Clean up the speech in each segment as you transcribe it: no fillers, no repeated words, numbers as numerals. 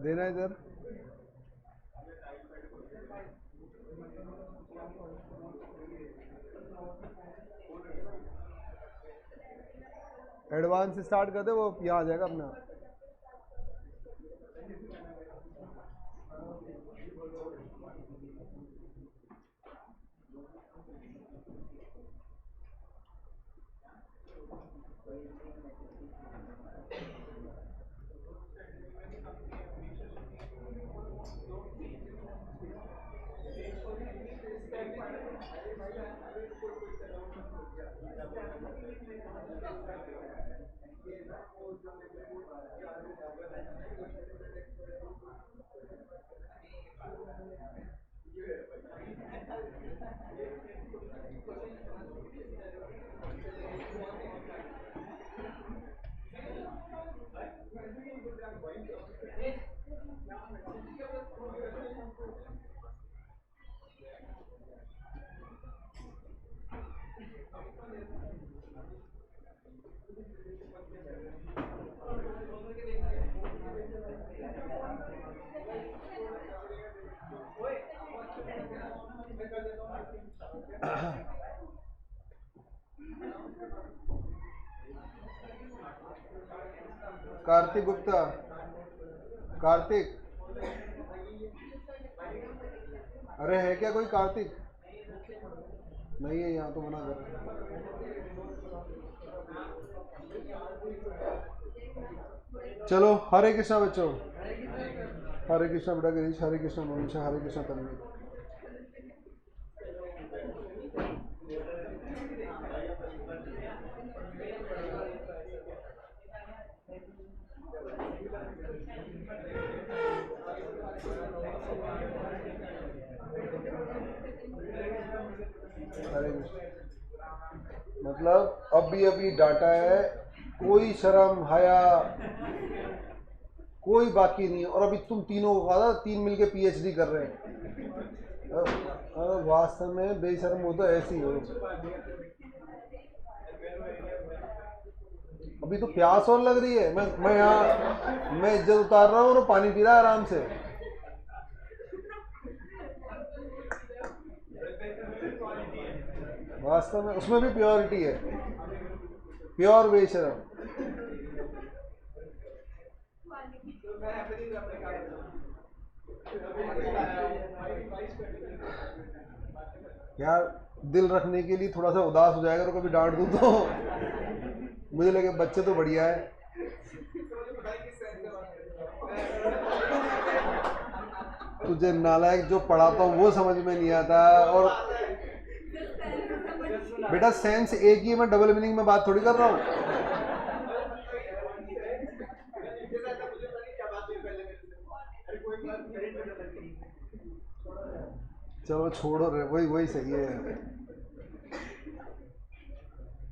देना इधर। Advance start कर दे, वो यहाँ आ जाएगा अपना। कार्तिक गुप्ता, कार्तिक, अरे है क्या कोई कार्तिक? नहीं है यहाँ तो, मना कर। चलो, हरे कृष्णा बच्चों, हरे कृष्णा बेटा गिरीश, हरे कृष्णा मनीषा, हरे कृष्णा तन्वी। हरे कृष्णा। मतलब अभी अभी डाटा है, कोई शर्म हया कोई बाकी नहीं है। और अभी तुम तीनों को कहा था, तीन मिलके पीएचडी कर रहे हैं। वास्तव में बेशर्म हो तो ऐसी हो। अभी तो प्यास और लग रही है। मैं यहाँ मैं इज्जत उतार रहा हूँ और पानी पी रहा है आराम से। वास्तव में उसमें भी प्योरिटी है, प्योर बेशरम। यार दिल रखने के लिए थोड़ा सा उदास हो जाएगा तो कभी डांट दूँ तो मुझे लगे बच्चे तो बढ़िया है। तुझे नालायक जो पढ़ाता हूँ वो समझ में नहीं आता। और बेटा सेंस एक ही, मैं डबल मीनिंग में बात थोड़ी कर रहा हूँ। चलो छोड़ो रे, वही सही है।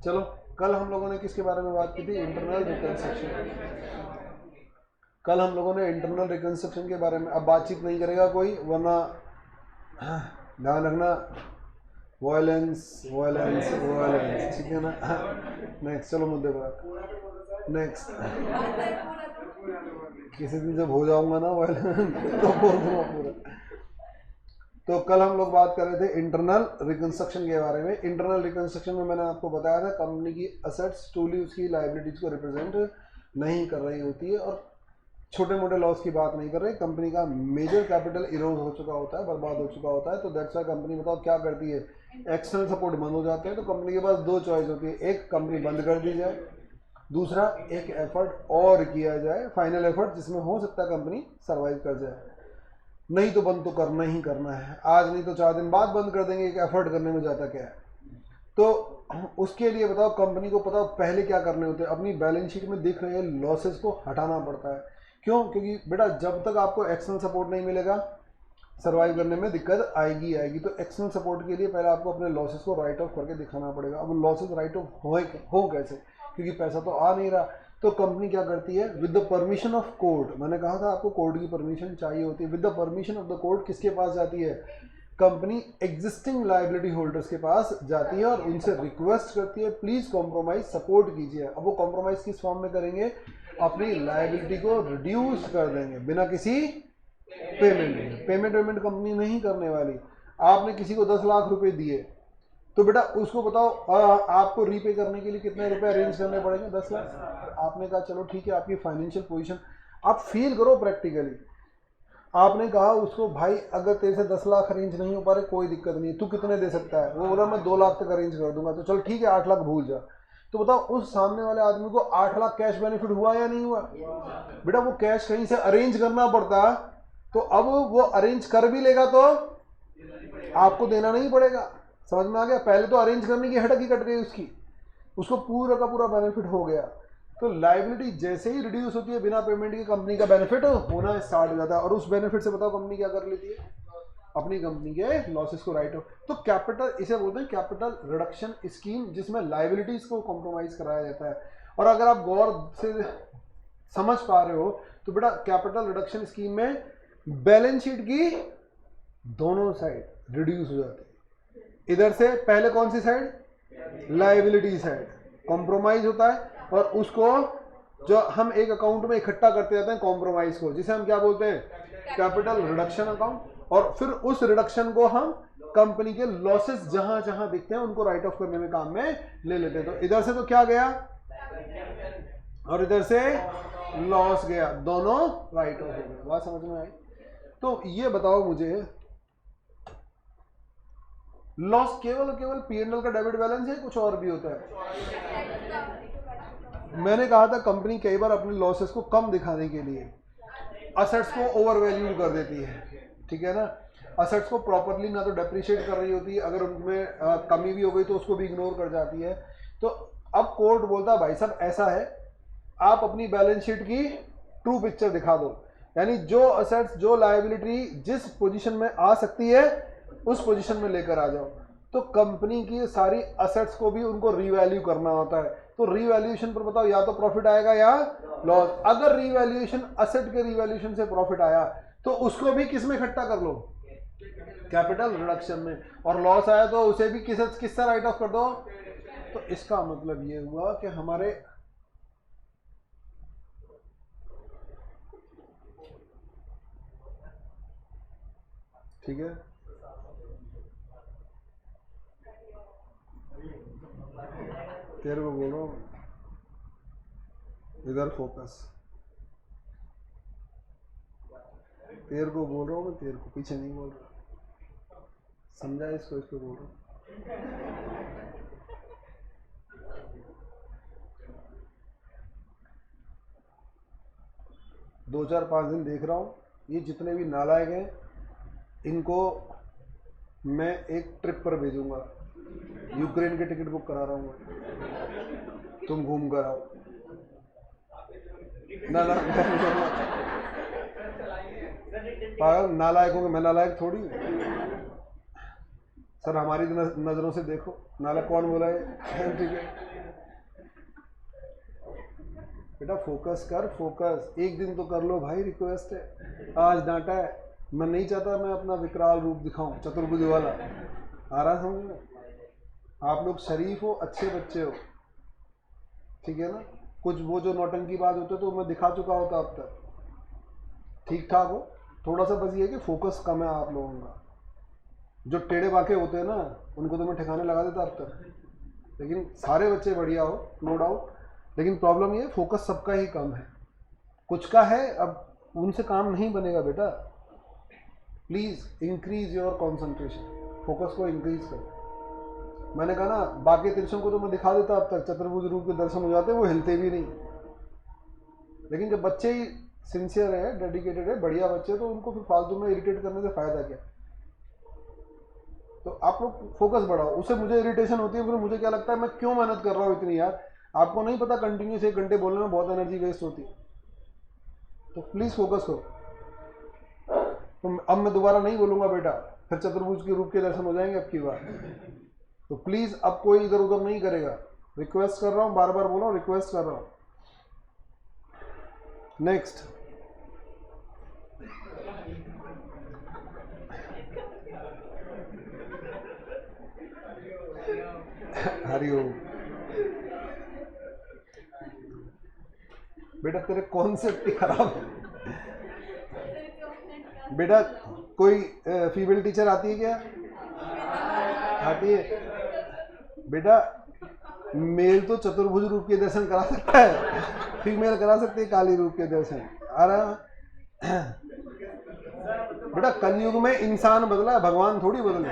चलो, कल हम लोगों ने किसके बारे में बात की थी? Internal reconstruction. कल हम लोगों ने इंटरनल रिकंस्ट्रक्शन के बारे में, अब बातचीत नहीं करेगा कोई, वरना ध्यान रखना, वायलेंस वायलेंस वायलेंस, ठीक है ना? नेक्स्ट, चलो मुद्दे पर। नेक्स्ट, किसी दिन जब हो जाऊंगा ना वायलेंस तो बोल दूंगा पूरा। तो कल हम लोग बात कर रहे थे इंटरनल रिकंस्ट्रक्शन के बारे में। इंटरनल रिकंस्ट्रक्शन में मैंने आपको बताया था कंपनी की असेट्स ट्रूली उसकी लायबिलिटीज को रिप्रेजेंट नहीं कर रही होती है, और छोटे मोटे लॉस की बात नहीं कर रहे। कंपनी का मेजर कैपिटल इरोज हो चुका होता है, बर्बाद हो चुका होता है। तो दैट्स व्हाई कंपनी बताओ क्या करती है, एक्सटर्नल सपोर्ट बंद हो जाते हैं। तो कंपनी के पास दो चॉइस होती है, एक कंपनी बंद कर दी जाए, दूसरा एक एफर्ट और किया जाए, फाइनल एफर्ट जिसमें हो सकता है कंपनी सर्वाइव कर जाए। नहीं तो बंद तो करना ही करना है, आज नहीं तो 4 दिन बाद बंद कर देंगे, एक एफर्ट करने में जाता क्या है। तो उसके लिए बताओ कंपनी को पता पहले क्या करने होते हैं, अपनी बैलेंस शीट में दिख रहे लॉसेस को हटाना पड़ता है। क्यों? क्योंकि बेटा जब तक आपको एक्सटर्नल सपोर्ट नहीं मिलेगा सर्वाइव करने में दिक्कत आएगी आएगी। तो एक्सटर्नल सपोर्ट के लिए पहले आपको अपने लॉसेस को राइट ऑफ करके दिखाना पड़ेगा। अब लॉसेस राइट ऑफ हो कैसे, क्योंकि पैसा तो आ नहीं रहा। तो कंपनी क्या करती है, with the permission of court, मैंने कहा था आपको कोर्ट की परमिशन चाहिए होती है। With the permission of the court किसके पास जाती है? कंपनी एग्जिस्टिंग लायबिलिटी होल्डर्स के पास जाती है और उनसे रिक्वेस्ट करती है प्लीज कॉम्प्रोमाइज सपोर्ट कीजिए। अब वो कॉम्प्रोमाइज किस फॉर्म में करेंगे, अपनी लायबिलिटी को रिड्यूस कर देंगे बिना किसी पेमेंट के। पेमेंट कंपनी नहीं करने वाली। आपने किसी को 10 लाख रुपए दिए तो बेटा उसको बताओ आपको रीपे करने के लिए कितने रुपए अरेंज करने पड़ेंगे, 10 लाख। आपने कहा चलो ठीक है, आपकी फाइनेंशियल पोजीशन आप फील करो प्रैक्टिकली। आपने कहा उसको भाई अगर तेरे से 10 लाख अरेंज नहीं हो पा रहे कोई दिक्कत नहीं, तू कितने दे सकता है, वो बोला मैं 2 लाख तक अरेंज कर दूंगा। तो चल ठीक है 8 लाख भूल जा। तो बताओ उस सामने वाले आदमी को 8 लाख कैश बेनिफिट हुआ या नहीं हुआ। बेटा वो कैश कहीं से अरेंज करना पड़ता, तो अब वो अरेंज कर भी लेगा तो आपको देना नहीं पड़ेगा। समझ में आ गया। पहले तो अरेंज करने की हटक ही कट गई उसकी, उसको पूरा का पूरा बेनिफिट हो गया। तो लायबिलिटी जैसे ही रिड्यूस होती है बिना पेमेंट की कंपनी का बेनिफिट होना स्टार्ट हो जाता है। और उस बेनिफिट से बताओ कंपनी क्या कर लेती है, अपनी कंपनी के लॉसेस को राइट ऑफ। तो कैपिटल, इसे बोलते हैं कैपिटल रिडक्शन स्कीम, जिसमें लायबिलिटीज को कॉम्प्रोमाइज कराया जाता है। और अगर आप गौर से समझ पा रहे हो तो बेटा कैपिटल रिडक्शन स्कीम में बैलेंस शीट की दोनों साइड रिड्यूस हो जाती है। इधर से पहले कौन सी साइड, लायबिलिटी साइड कॉम्प्रोमाइज होता है, और उसको जो हम एक अकाउंट में इकट्ठा करते जाते हैं कॉम्प्रोमाइज को, जिसे हम क्या बोलते हैं, कैपिटल रिडक्शन अकाउंट। और फिर उस रिडक्शन को हम कंपनी के लॉसेस जहां जहां दिखते हैं उनको राइट ऑफ करने में काम में ले लेते हैं। तो इधर से तो क्या गया और इधर से लॉस गया, दोनों राइट ऑफ हो गए। बात समझ में आई। तो ये बताओ मुझे, लॉस केवल पीएनएल का डेबिट बैलेंस है, कुछ और भी होता है। मैंने कहा था कंपनी कई बार अपने लॉसेस को कम दिखाने के लिए असेट्स को ओवर वैल्यू कर देती है, ठीक है ना। असेट्स को प्रॉपरली ना तो डेप्रिशिएट कर रही होती है, अगर उनमें कमी भी हो गई तो उसको भी इग्नोर कर जाती है। तो अब कोर्ट बोलता है भाई साहब ऐसा है, आप अपनी बैलेंस शीट की ट्रू पिक्चर दिखा दो, यानी जो असेट्स जो लायबिलिटी जिस पोजीशन में आ सकती है उस पोजीशन में लेकर आ जाओ। तो कंपनी की सारी असेट्स को भी उनको रीवैल्यू करना होता है। तो रीवैल्यूएशन पर बताओ या तो प्रॉफिट आएगा या लॉस। अगर रीवैल्यूएशन असेट के रीवैल्यूएशन से प्रॉफिट आया तो उसको भी किस में इकट्ठा कर लो, कैपिटल रिडक्शन में। और लॉस आया तो उसे भी किससे राइट ऑफ कर दो। तो इसका मतलब ये हुआ कि हमारे ठीक है, तेरे को बोलो इधर फोकस, तेरे को बोल रहा हूँ मैं, तेरे को पीछे नहीं बोल रहा, समझा इसको बोल रहा हूँ। दो चार 5 दिन देख रहा हूँ, ये जितने भी नालायक हैं इनको मैं एक ट्रिप पर भेजूंगा, यूक्रेन के टिकट बुक करा रहा हूँ, तुम घूम कर आओ। पागल, नालायकों के मैं नालायक थोड़ी हूँ सर, हमारी नजरों से देखो नालायक कौन बोला है। ठीक है बेटा, फोकस कर, फोकस एक दिन तो कर लो भाई, रिक्वेस्ट है। आज डांटा है, मैं नहीं चाहता मैं अपना विकराल रूप दिखाऊं, चतुर्भुज वाला। आ रहा समझ में। आप लोग शरीफ हो, अच्छे बच्चे हो, ठीक है ना। कुछ वो जो नौटंकी बात होते तो मैं दिखा चुका होता अब तक, ठीक ठाक हो। थोड़ा सा बस ये है कि फोकस कम है आप लोगों का। जो टेढ़े बाके होते हैं ना उनको तो मैं ठिकाने लगा देता अब तक, लेकिन सारे बच्चे बढ़िया हो, नो डाउट। लेकिन प्रॉब्लम ये फोकस सबका ही कम है, कुछ का है, अब उनसे काम नहीं बनेगा बेटा। Please increase your concentration, focus को इंक्रीज करो। मैंने कहा ना बाकी तिरछों को तो मैं दिखा देता अब तक, चतुर्भुज रूप के दर्शन हो जाते, वो हिलते भी नहीं। लेकिन जब बच्चे ही सिंसियर है, डेडिकेटेड है, बढ़िया बच्चे, तो उनको फिर फालतू में इरिटेट करने से फायदा क्या। तो आप लोग फोकस बढ़ाओ। उससे मुझे इरिटेशन होती है, फिर मुझे क्या लगता है मैं क्यों मेहनत कर रहा हूँ इतनी यार। आपको नहीं पता कंटिन्यूस 1 घंटे बोलने में बहुत एनर्जी वेस्ट होती है। तो प्लीज फोकस करो। तो अब मैं दोबारा नहीं बोलूंगा बेटा, फिर चतुर्भुज के रूप के दर्शन हो जाएंगे अब की बार। तो प्लीज अब कोई इधर उधर नहीं करेगा, रिक्वेस्ट कर रहा हूं, बार बार बोल रहा हूं, रिक्वेस्ट कर रहा हूं। नेक्स्ट, हरिओम। बेटा तेरे कॉन्सेप्ट ही खराब है बेटा। कोई फीमेल टीचर आती है क्या? आती है बेटा। मेल तो चतुर्भुज रूप के दर्शन करा सकता है, फीमेल करा सकती है काली रूप के दर्शन। अरे बेटा कलयुग में इंसान बदला है, भगवान थोड़ी बदले।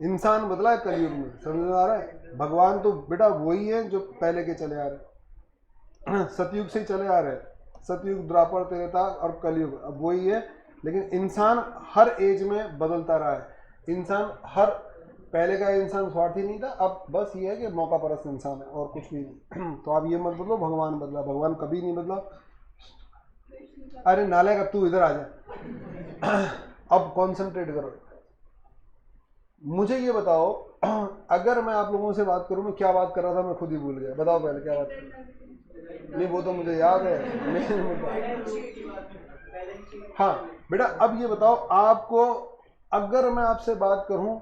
इंसान बदला है कलयुग में, समझ में आ रहा है? भगवान तो बेटा वही है जो पहले के चले आ रहे, सतयुग से ही चले आ रहे। सतयुग, द्वापर, त्रेता और कलयुग अब वही है। लेकिन इंसान हर एज में बदलता रहा है। इंसान हर, पहले का इंसान स्वार्थी नहीं था, अब बस ये है कि मौका परस्त इंसान है और कुछ भी नहीं। तो आप ये मत बदलो भगवान बदला, भगवान कभी नहीं बदला। अरे नालायक, अब तू इधर आ जा। अब कंसंट्रेट करो। मुझे ये बताओ, अगर मैं आप लोगों से बात करूं, मैं क्या बात कर रहा था मैं खुद ही भूल गया। बताओ पहले क्या बात कर। नहीं वो तो मुझे याद है। हाँ बेटा अब ये बताओ आपको, अगर मैं आपसे बात करूं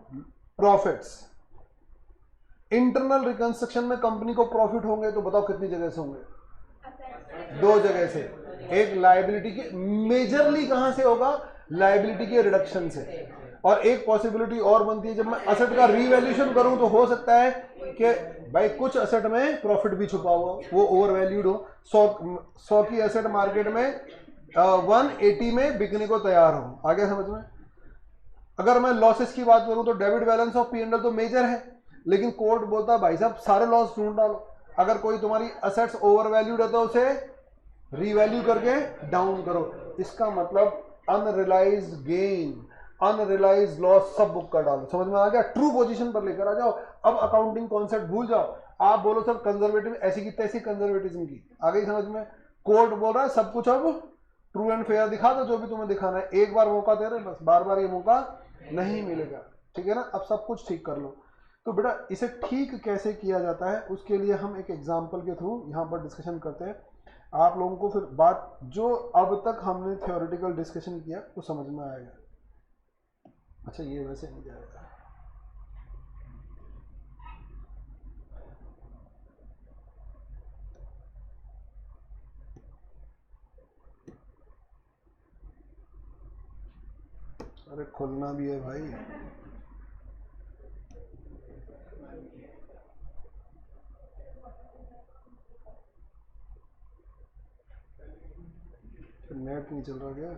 प्रॉफिट्स, इंटरनल रिकंस्ट्रक्शन में कंपनी को प्रॉफिट होंगे तो बताओ कितनी जगह से होंगे? दो जगह से। एक लायबिलिटी के, मेजरली कहां से होगा? लायबिलिटी के रिडक्शन से। और एक पॉसिबिलिटी और बनती है, जब मैं असेट का रीवैल्यूएशन करूं तो हो सकता है कि भाई कुछ असेट में प्रॉफिट भी छुपा हुआ, वो ओवर वैल्यूड हो। 100 की असेट मार्केट में 180 में बिकने को तैयार हो। आगे समझ में? अगर मैं लॉसेस की बात करूं तो डेबिट बैलेंस ऑफ P&L तो मेजर है, लेकिन कोर्ट बोलता है भाई साहब सारे लॉस ढूंढ डालो। अगर कोई तुम्हारी असेट्स ओवर वैल्यूड है तो उसे रीवैल्यू करके डाउन करो। इसका मतलब अनरियलाइज्ड गेन, अनरियलाइज्ड लॉस सब बुक कर डालो। समझ में आ गया? ट्रू पोजीशन पर लेकर आ जाओ। अब अकाउंटिंग कॉन्सेप्ट भूल जाओ। आप बोलो सर कंजर्वेटिव, ऐसी की तैसी कंजर्वेटिज्म की। आ गई समझ में? कोर्ट बोल रहा है सब कुछ अब ट्रू एंड फेयर दिखा दो, जो भी तुम्हें दिखाना है। एक बार मौका दे रहे हैं, बस बार बार ये मौका नहीं मिलेगा। ठीक है ना? अब सब कुछ ठीक कर लो। तो बेटा इसे ठीक कैसे किया जाता है उसके लिए हम एक एग्जाम्पल के थ्रू यहाँ पर डिस्कशन करते हैं। आप लोगों को फिर बात जो अब तक हमने थ्योरेटिकल डिस्कशन किया वो समझ में आएगा। अच्छा ये वैसे नहीं जाएगा। अरे खुलना भी है भाई। नेट नहीं चल रहा क्या?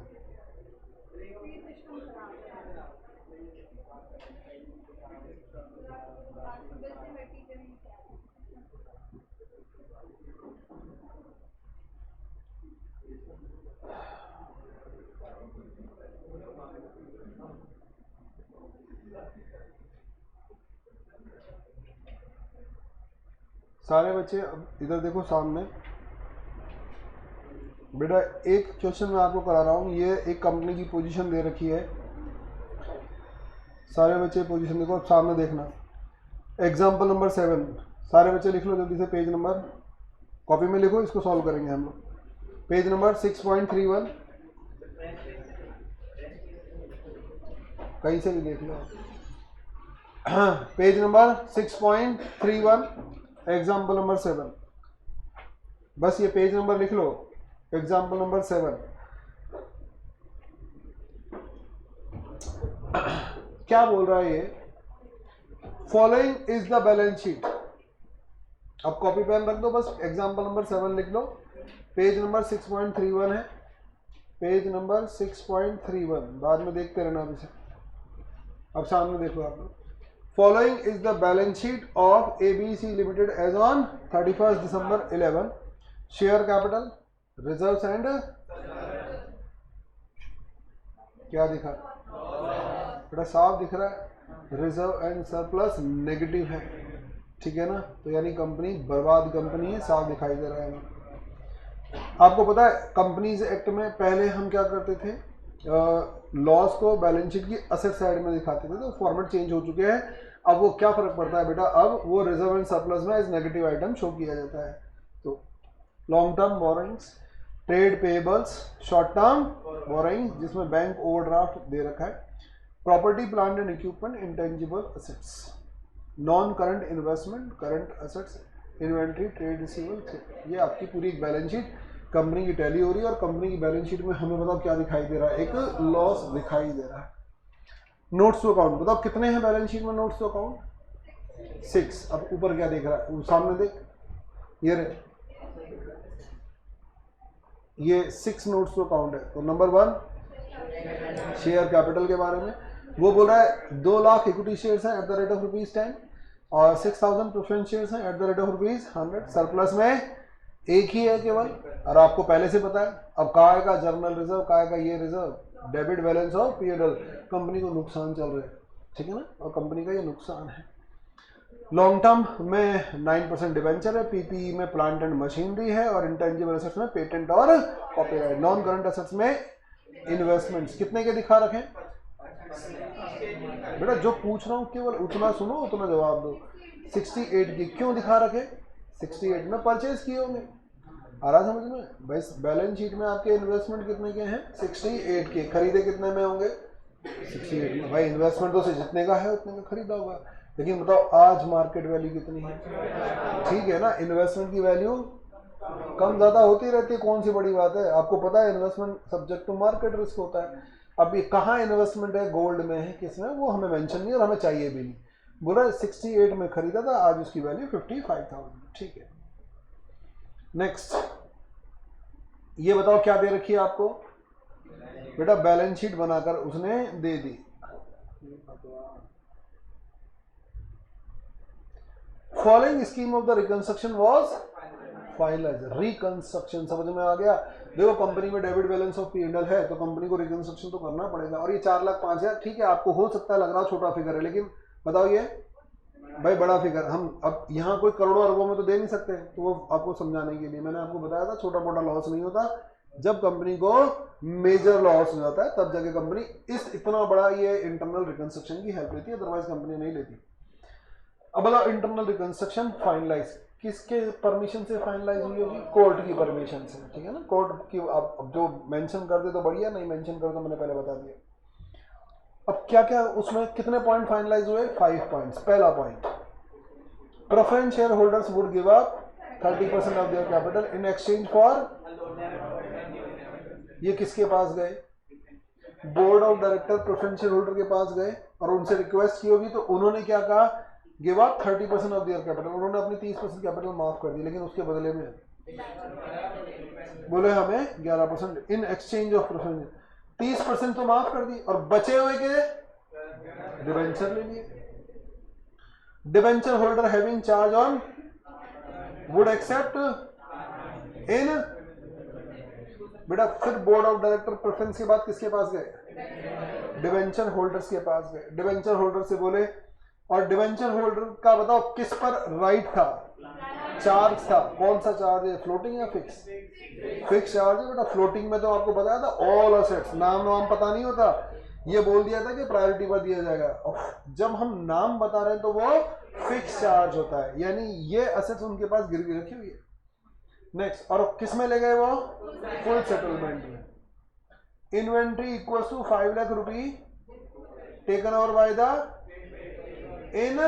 सारे बच्चे अब इधर देखो सामने। बेटा एक क्वेश्चन मैं आपको करा रहा हूँ, ये एक कंपनी की पोजीशन दे रखी है। सारे बच्चे पोजीशन देखो, अब सामने देखना। एग्जाम्पल नंबर 7, सारे बच्चे लिख लो जल्दी से। पेज नंबर कॉपी में लिखो, इसको सॉल्व करेंगे हम लोग। पेज नंबर 6.31, कहीं से भी देख लो। Page number 6.31, example number 7। बस ये पेज नंबर लिख लो, एग्जाम्पल नंबर 7। क्या बोल रहा है ये? Following is the balance sheet. अब कॉपी पेन रख दो, बस एग्जाम्पल नंबर 7 लिख लो। पेज नंबर 6.31 है, पेज नंबर 6.31। बाद में देखते रहना अभी से। अब सामने देखो आप लोग। Following is the balance sheet of ABC limited as on 31 December 11। Share capital, reserves and क्या दिखा? बेटा साफ दिख रहा है, रिजर्व एंड सरप्लस नेगेटिव है। ठीक है ना? तो यानी कंपनी बर्बाद कंपनी है, साफ दिखाई दे रहा है। आपको पता है कंपनीज एक्ट में पहले हम क्या करते थे? लॉस को बैलेंस शीट की असेट साइड में दिखाते थे, तो फॉर्मेट चेंज हो चुके हैं। अब वो क्या फर्क पड़ता है बेटा? अब वो रिजर्व एंड सरप्लस में एज नेगेटिव आइटम शो किया जाता है। तो long term borrowings, trade payables, short term borrowing जिसमें बैंक ओवरड्राफ्ट दे रखा है, property plant and equipment, intangible assets, non current investment, current assets, inventory, trade receivable. ये आपकी पूरी एक बैलेंस शीट कंपनी की टैली हो रही है। और कंपनी की बैलेंस शीट में हमें बताओ क्या दिखाई दे रहा है, एक लॉस दिखाई दे रहा है। नोट्स टू अकाउंट बताओ कितने हैं बैलेंस शीट में नोट्स टू अकाउंट? 6। अब ऊपर क्या देख रहा है, सामने देख, ये रहे, ये 6 नोट्स टू अकाउंट है। तो नंबर 1 शेयर कैपिटल के बारे में वो बोल रहा है 2 लाख इक्विटी शेयर्स हैं एट द रेट ऑफ ₹10 और 6000 प्रेफरेंस शेयर्स हैं eight the rate of ₹100। Surplus में एक ही है केवल, और आपको पहले से पता है। अब काय का जर्नल रिजर्व, काय का ये रिजर्व, डेबिट बैलेंस और पीएल, कंपनी को नुकसान चल रहा है, ठीक है ना, और कंपनी का ये नुकसान है। लॉन्ग टर्म में 9% डिवेंचर है, पीपीई में प्लांट एंड मशीनरी है, और इंटेंजिबल एसेट्स में पेटेंट और कॉपीराइट। नॉन करंट एसेट्स में इन्वेस्टमेंट्स कितने के दिखा रखे? बेटा जो पूछ रहा हूँ केवल उतना सुनो, उतना जवाब दो। 68 की क्यों दिखा रखे? 68 में परचेज किए होंगे, आ रहा समझ में? बस बैलेंस शीट में आपके इन्वेस्टमेंट कितने के हैं? 68 के। खरीदे कितने में होंगे? 68 में। भाई इन्वेस्टमेंट तो से जितने का है उतने में खरीदा होगा, लेकिन बताओ आज मार्केट वैल्यू कितनी है? ठीक है ना, इन्वेस्टमेंट की वैल्यू कम ज़्यादा होती रहती है, कौन सी बड़ी बात है। आपको पता है investment subject to market risk होता है। अब ये कहाँ इन्वेस्टमेंट है, गोल्ड में है, किसमें, वो हमें मेंशन नहीं और हमें चाहिए भी नहीं। बोला 68 में खरीदा था, आज उसकी वैल्यू 55,000, ठीक है। नेक्स्ट ये बताओ क्या दे रखी है आपको? बेटा बैलेंस शीट बनाकर उसने दे दी। Following scheme of the reconstruction was finalised. Reconstruction समझ में आ गया? देखो कंपनी में डेबिट बैलेंस ऑफ पी&एल है, तो कंपनी को रिकंस्ट्रक्शन तो करना पड़ेगा। और ये 4,05,000, ठीक है, आपको हो सकता है लग रहा छोटा फिगर है, लेकिन बताओ ये भाई बड़ा फिगर। हम अब यहाँ कोई करोड़ों अरबों में तो दे नहीं सकते, तो वो आपको समझाने के लिए मैंने आपको बताया था छोटा मोटा लॉस नहीं होता, जब कंपनी को मेजर लॉस हो जाता है तब जाके कंपनी इतना बड़ा ये इंटरनल रिकंस्ट्रक्शन की हेल्प लेती है, अदरवाइज कंपनी नहीं लेती। अब बताओ इंटरनल रिकंस्ट्रक्शन फाइनलाइज किसके परमिशन से फाइनलाइज हुई होगी? कोर्ट की परमिशन से, ठीक है ना। कोर्ट की अब जो मेंशन कर दे तो बढ़िया, नहीं मेंशन कर दो मैंने पहले बता दिया। अब क्या क्या उसमें कितने पॉइंट फाइनलाइज हुए? 5 पॉइंट्स। पहला point, preference share holders would give up 30% of their capital in exchange for, ये किसके पास गए? Board of director preference share holder के पास गए और उनसे रिक्वेस्ट की होगी, तो उन्होंने क्या कहा? Give up 30% of their capital. उन्होंने अपनी 30% कैपिटल माफ कर दी, लेकिन उसके बदले में बोले हमें 11% इन एक्सचेंज ऑफ प्रेफरेंस। 30% तो माफ कर दी और बचे हुए के डिवेंचर ले लिए। Debenture holder having charge on would accept इन, बेटा फिर बोर्ड ऑफ डायरेक्टर प्रेफरेंस के बाद किसके पास गए? डिवेंचर होल्डर्स के पास गए। डिवेंचर होल्डर से बोले, और डिवेंचर होल्डर का बताओ किस पर राइट था? चार्ज था। कौन सा चार्ज है? फ्लोटिंग या फिक्स? फिक्स चार्ज है बेटा। फ्लोटिंग में तो आपको बताया था ऑल असेट्स, नाम वाम पता नहीं होता, ये बोल दिया था कि प्रायोरिटी पर दिया जाएगा। जब हम नाम बता रहे हैं तो वो फिक्स चार्ज होता है, यानी ये असेट्स उनके पास गिरवी रखी हुई है। नेक्स्ट, और किस में ले गए वो? फुल सेटलमेंट में। Inventory equal to 5 lakh rupee taken over by the in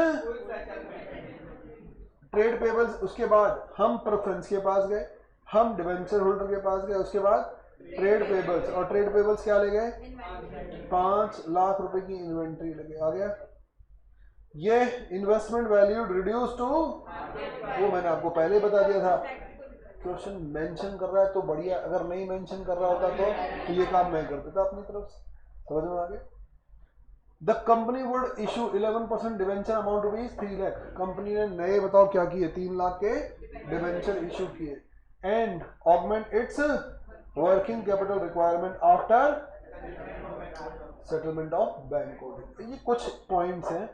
trade payables. उसके बाद हम प्रेफरेंस के पास गए, हम डिवेंचर होल्डर के पास गए, उसके बाद ट्रेड पेबल्स, और ट्रेड पेबल्स क्या ले गए? 5 लाख रुपए की इन्वेंट्री लगे। आ गया? ये इन्वेस्टमेंट वैल्यू रिड्यूस टू, वो मैंने आपको पहले बता दिया था। क्वेश्चन मेंशन कर रहा है तो बढ़िया, अगर नहीं मेंशन कर रहा होता तो ये काम मैं कर देता अपनी तरफ से। समझ में आ गया? The company would issue 11% debenture amount ₹3 lakh. Company ने नए बताओ क्या किए? 3 लाख के डिवेंचर इशू किए। And augment it's working capital requirement after settlement of bank holding. ये कुछ पॉइंट्स हैं।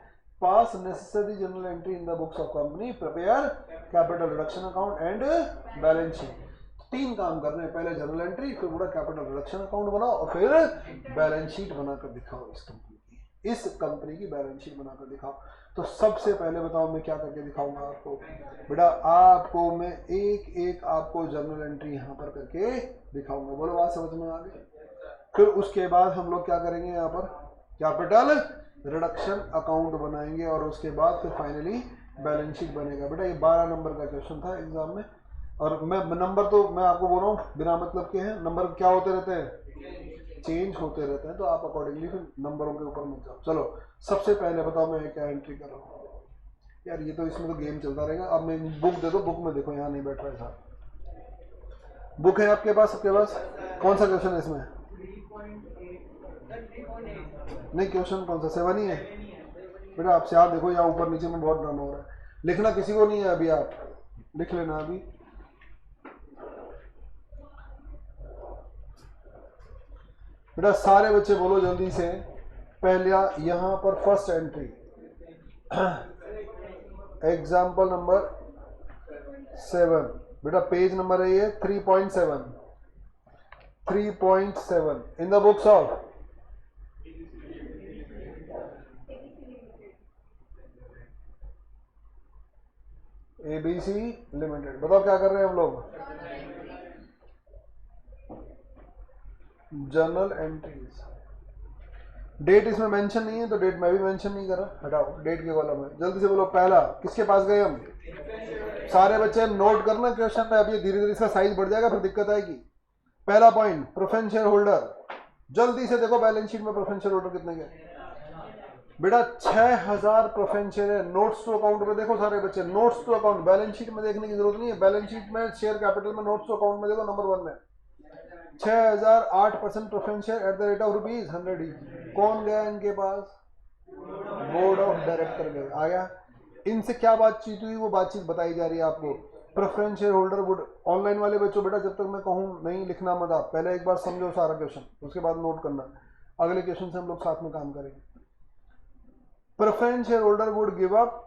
पास necessary general entry in the books of company, prepare capital reduction account and balance sheet. 3 काम करने हैं, पहले जनरल एंट्री, फिर पूरा कैपिटल रिडक्शन अकाउंट बनाओ और फिर बैलेंस शीट बनाकर दिखाओ इस कंपनी की। इस कंपनी की बैलेंस शीट बनाकर दिखाओ। तो सबसे पहले बताओ मैं क्या करके दिखाऊंगा आपको। बेटा आपको मैं एक एक आपको जर्नल एंट्री यहाँ पर करके दिखाऊंगा। बोलो बात समझ में आ गई। फिर उसके बाद हम लोग क्या करेंगे, यहाँ पर कैपिटल रिडक्शन अकाउंट बनाएंगे और उसके बाद फिर फाइनली बैलेंस शीट बनेगा। बेटा ये 12 नंबर का क्वेश्चन था एग्जाम में, और मैं नंबर तो मैं आपको बोल रहा हूँ बिना मतलब के हैं, नंबर क्या होते रहते हैं, चेंज होते रहते हैं, तो आप अकॉर्डिंगली फिर नंबरों के ऊपर मत जाओ। चलो सबसे पहले बताओ मैं क्या एंट्री कर रहा हूँ। यार ये तो इसमें तो गेम चलता रहेगा। अब मैं बुक दे दो, बुक में देखो, यहाँ नहीं बैठ रहा है साहब। बुक है आपके पास, सबके पास? कौन सा क्वेश्चन है इसमें? नहीं क्वेश्चन कौन सा, 7 ही है बेटा। आप यहाँ देखो, यहाँ ऊपर नीचे में बहुत ड्रामा हो रहा है। लिखना किसी को नहीं है अभी, आप लिख लेना अभी। बेटा सारे बच्चे बोलो जल्दी से। पहला यहाँ पर फर्स्ट एंट्री एग्जाम्पल नंबर 7। बेटा पेज नंबर है ये 3.7 in the books of ABC limited. बताओ क्या कर रहे हैं हम लोग, जर्नल एंट्रीज। डेट इसमें मेंशन नहीं है तो डेट मैं भी मेंशन नहीं कर रहा, हटाओ डेट के कॉलम में। जल्दी से बोलो पहला किसके पास गए हम? सारे बच्चे नोट करना क्वेश्चन में, अभी धीरे धीरे इसका साइज बढ़ जाएगा फिर दिक्कत आएगी। पहला पॉइंट प्रेफरेंस शेयर होल्डर। जल्दी से देखो बैलेंस शीट में प्रेफरेंस शेयर होल्डर कितने गए। बेटा 6000 प्रेफरेंस शेयर है। नोट्स टू अकाउंट में देखो सारे बच्चे, notes to account, balance sheet में देखने की जरूरत नहीं है। बैलेंस शीट में शेयर कैपिटल में नोट्स टू अकाउंट में देखो नंबर 1 में 6000 8% preference share at the rate of ₹100 ही। कौन गया इनके पास? बोर्ड ऑफ डायरेक्टर गए। आ गया। इनसे क्या बातचीत हुई वो बातचीत बताई जा रही है आपको। Preference share holder would, online वाले बच्चों बेटा जब तक मैं कहूँ नहीं लिखना मत, आप पहले एक बार समझो सारा क्वेश्चन, उसके बाद नोट करना। अगले क्वेश्चन से हम लोग साथ में काम करेंगे। Preference share holder would give up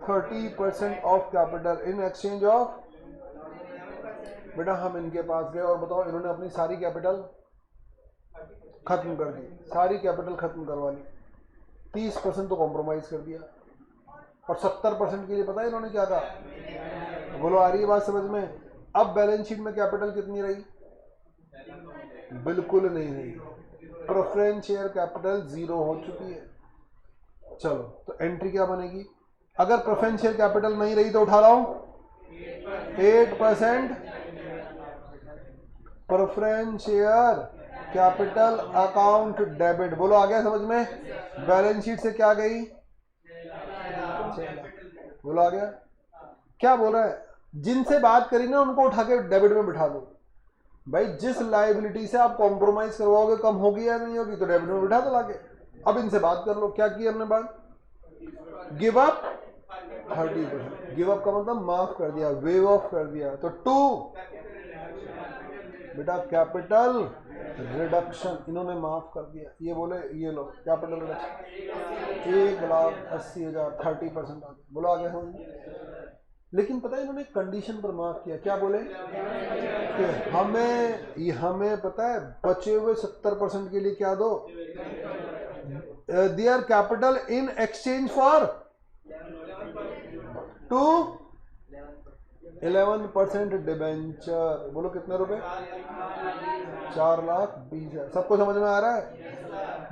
30% of capital in exchange of. बेटा हम इनके पास गए और बताओ इन्होंने अपनी सारी कैपिटल खत्म कर दी, सारी कैपिटल खत्म करवा ली। 30% तो कॉम्प्रोमाइज कर दिया और 70% के लिए पता है इन्होंने क्या कहा? बोलो आ रही है बात समझ में? अब बैलेंस शीट में कैपिटल कितनी रही? बिल्कुल नहीं रही। प्रेफरेंस शेयर कैपिटल 0 हो चुकी है। चलो तो एंट्री क्या बनेगी? अगर प्रेफरेंस शेयर कैपिटल नहीं रही तो उठा लाओ 8% preference share capital account debit. बोलो आ गया समझ में? बैलेंस शीट से क्या गई? बोलो आ गया। क्या बोल रहा है? जिनसे बात करी ना उनको उठा के डेबिट में बिठा दो। भाई जिस लायबिलिटी से आप कॉम्प्रोमाइज करवाओगे कम होगी या नहीं होगी, तो डेबिट में बिठा दो लाके। अब इनसे बात कर लो। क्या की हमने बात? Give up 30%। गिव अप का मतलब माफ कर दिया, वेव ऑफ कर दिया। तो 2 बेटा कैपिटल रिडक्शन इन्होंने माफ कर दिया। ये बोले ये लो कैपिटल रिडक्शन 1,80,000 30% आ गया। बोलो आ गया समझ? लेकिन पता है इन्होंने कंडीशन पर माफ किया। क्या बोले कि हमें पता है बचे हुए 70% के लिए क्या दो, their capital in exchange for 11% debenture. बोलो कितने रुपए? 4,20,000। सबको समझ में आ रहा है?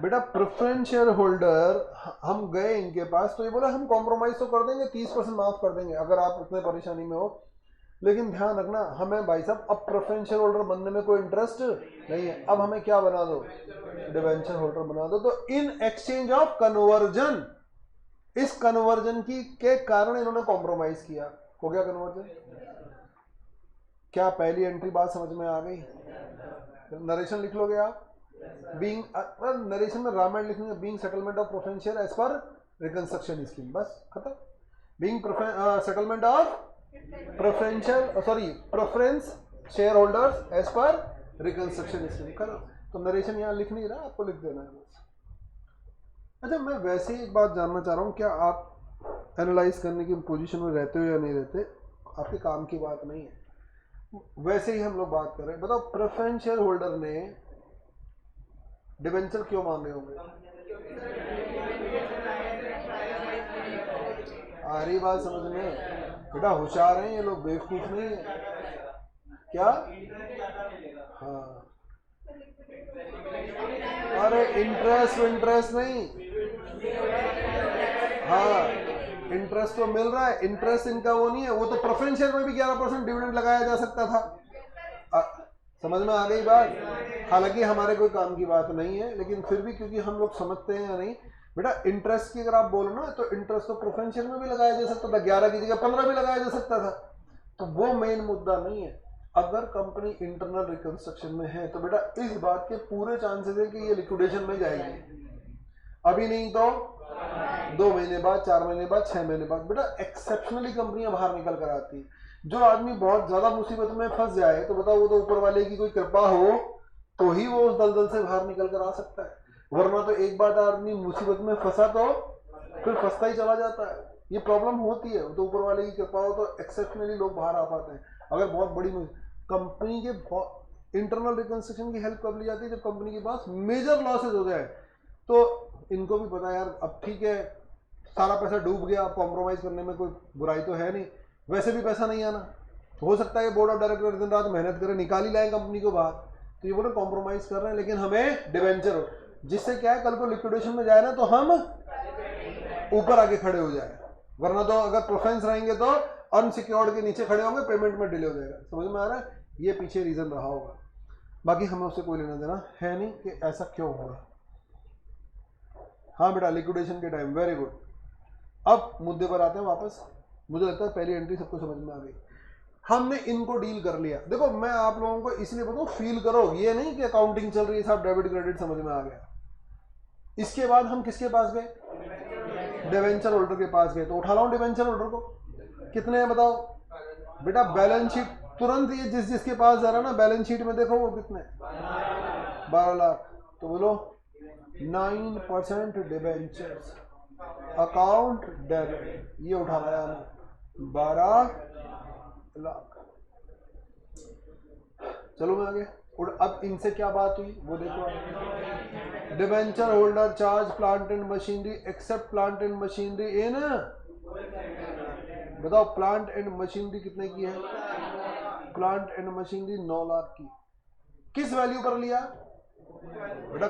बेटा प्रेफरेंस शेयर होल्डर हम गए इनके पास तो ये बोला हम कॉम्प्रोमाइज तो कर देंगे, 30% माफ कर देंगे अगर आप इतने परेशानी में हो। लेकिन ध्यान रखना हमें भाई साहब अब प्रेफरेंस शेयर होल्डर बनने में कोई इंटरेस्ट नहीं है। अब हमें क्या बना दो? डिबेंचर होल्डर बना दो। तो इन एक्सचेंज ऑफ कन्वर्जन, इस कन्वर्जन की के कारण इन्होंने कॉम्प्रोमाइज किया। हो गया कन्वर्जन। क्या पहली एंट्री बात समझ में आ गई? नरेशन लिख लोगे आप। बीइंग नरेशन में रामायण लिखेंगे, being settlement of preference share as per reconstruction scheme, बस खत्म। Being settlement of preference share holders as per reconstruction scheme, खत्म। तो नरेशन यहाँ लिख नहीं रहा, आपको लिख देना है बस। अच्छा मैं वैसे ही एक बात जानना चाह रहा हूँ, क्या आप एनालाइज करने की पोजीशन में रहते हो या नहीं रहते? आपके काम की बात नहीं है, वैसे ही हम लोग बात कर रहे हैं। बताओ प्रेफरेंस शेयर होल्डर ने डिबेंचर क्यों मांगे होंगे? आ रही बात समझ में? बेटा होशियार हैं ये लोग, बेवकूफ नहीं है क्या? हाँ, अरे इंटरेस्ट नहीं, हाँ इंटरेस्ट तो मिल रहा है, इंटरेस्ट इनका वो नहीं है, वो तो प्रेफरेंस शेयर में भी 11% डिविडेंड लगाया जा सकता था। समझ में आ गई बात? हालांकि हमारे कोई काम की बात नहीं है, लेकिन फिर भी क्योंकि हम लोग समझते हैं या नहीं बेटा, इंटरेस्ट की अगर आप बोलो ना तो इंटरेस्ट तो प्रेफरेंस शेयर में भी लगाया जा सकता था, 11 की जगह 15 भी लगाया जा सकता था, तो वो मेन मुद्दा नहीं है। अगर कंपनी इंटरनल रिकंस्ट्रक्शन में है तो बेटा इस बात के पूरे चांसेस है कि ये लिक्विडेशन में जाएगी, अभी नहीं तो 2 महीने बाद, 4 महीने बाद, 6 महीने बाद। बेटा एक्सेप्शनली कंपनियां बाहर निकल कर आती है। जो आदमी बहुत ज्यादा मुसीबत में फंस जाए तो बताओ, वो तो ऊपर वाले की कोई कृपा हो तो ही वो उस दलदल से बाहर निकल कर आ सकता है, वरना तो एक बार आदमी मुसीबत में फंसा तो फिर फंसता ही चला जाता है। ये प्रॉब्लम होती है, तो ऊपर वाले की कृपा हो तो एक्सेप्शनली लोग बाहर आ पाते हैं। अगर बहुत बड़ी कंपनी के इंटरनल रिकंस्ट्रक्शन की हेल्प कब ली जाती है? जब कंपनी के पास मेजर लॉसेज हो जाए। तो इनको भी पता यार, अब ठीक है सारा पैसा डूब गया, अब कॉम्प्रोमाइज करने में कोई बुराई तो है नहीं, वैसे भी पैसा नहीं आना, हो सकता है बोर्ड ऑफ डायरेक्टर दिन रात मेहनत करें, निकाल ही लाए कंपनी को बाहर, तो ये बोले कॉम्प्रोमाइज कर रहे हैं, लेकिन हमें डिवेंचर हो, जिससे क्या है कल को लिक्विडेशन में जाए ना तो हम ऊपर आके खड़े हो जाए, वरना तो अगर प्रेफरेंस रहेंगे तो अनसिक्योर्ड के नीचे खड़े होंगे, पेमेंट में डिले हो जाएगा। समझ में आ रहा है? ये पीछे रीजन रहा होगा, बाकी हमें उससे कोई लेना देना है नहीं कि ऐसा क्यों होगा। हाँ बेटा, लिक्विडेशन के टाइम, वेरी गुड। अब मुद्दे पर आते हैं वापस। मुझे लगता है पहली एंट्री सबको समझ में आ गई, हमने इनको डील कर लिया। देखो मैं आप लोगों को इसलिए बताऊं, फील करो, ये नहीं कि अकाउंटिंग चल रही है साहब, डेबिट क्रेडिट समझ में आ गया। इसके बाद हम किसके पास गए? डिवेंचर होल्डर के पास गए। तो उठा लाऊं डिवेंचर होल्डर को, कितने हैं बताओ बेटा? बैलेंस शीट तुरंत ये जिसके पास जा रहा ना, बैलेंस शीट में देखो वो कितने, 12 लाख। तो बोलो 9% डिवेंचर्स, अकाउंट डेबिट, ये उठा लाया हमने 12 लाख। चलो मैं आगे। और अब इनसे क्या बात हुई वो देखो। Debenture holder charge plant and machinery accept plant and machinery in, बताओ प्लांट एंड मशीनरी कितने की है? प्लांट एंड मशीनरी 9 लाख की। किस वैल्यू पर लिया बेटा?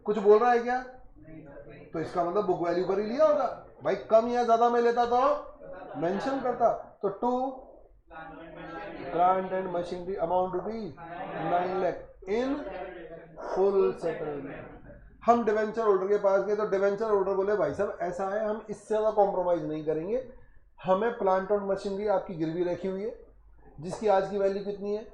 कुछ बोल रहा है क्या? तो इसका मतलब बुक वैल्यू पर ही लिया होगा भाई, कम या ज्यादा में लेता तो मेंशन करता। तो 2 plant and machinery amount rupees 9 lakh in full settlement. हम डिवेंचर होल्डर के पास गए तो डिवेंचर होल्डर बोले भाई साहब ऐसा है, हम इससे ज्यादा कॉम्प्रोमाइज नहीं करेंगे, हमें प्लांट और मशीनरी आपकी गिरवी रखी हुई है जिसकी आज की वैल्यू कितनी है?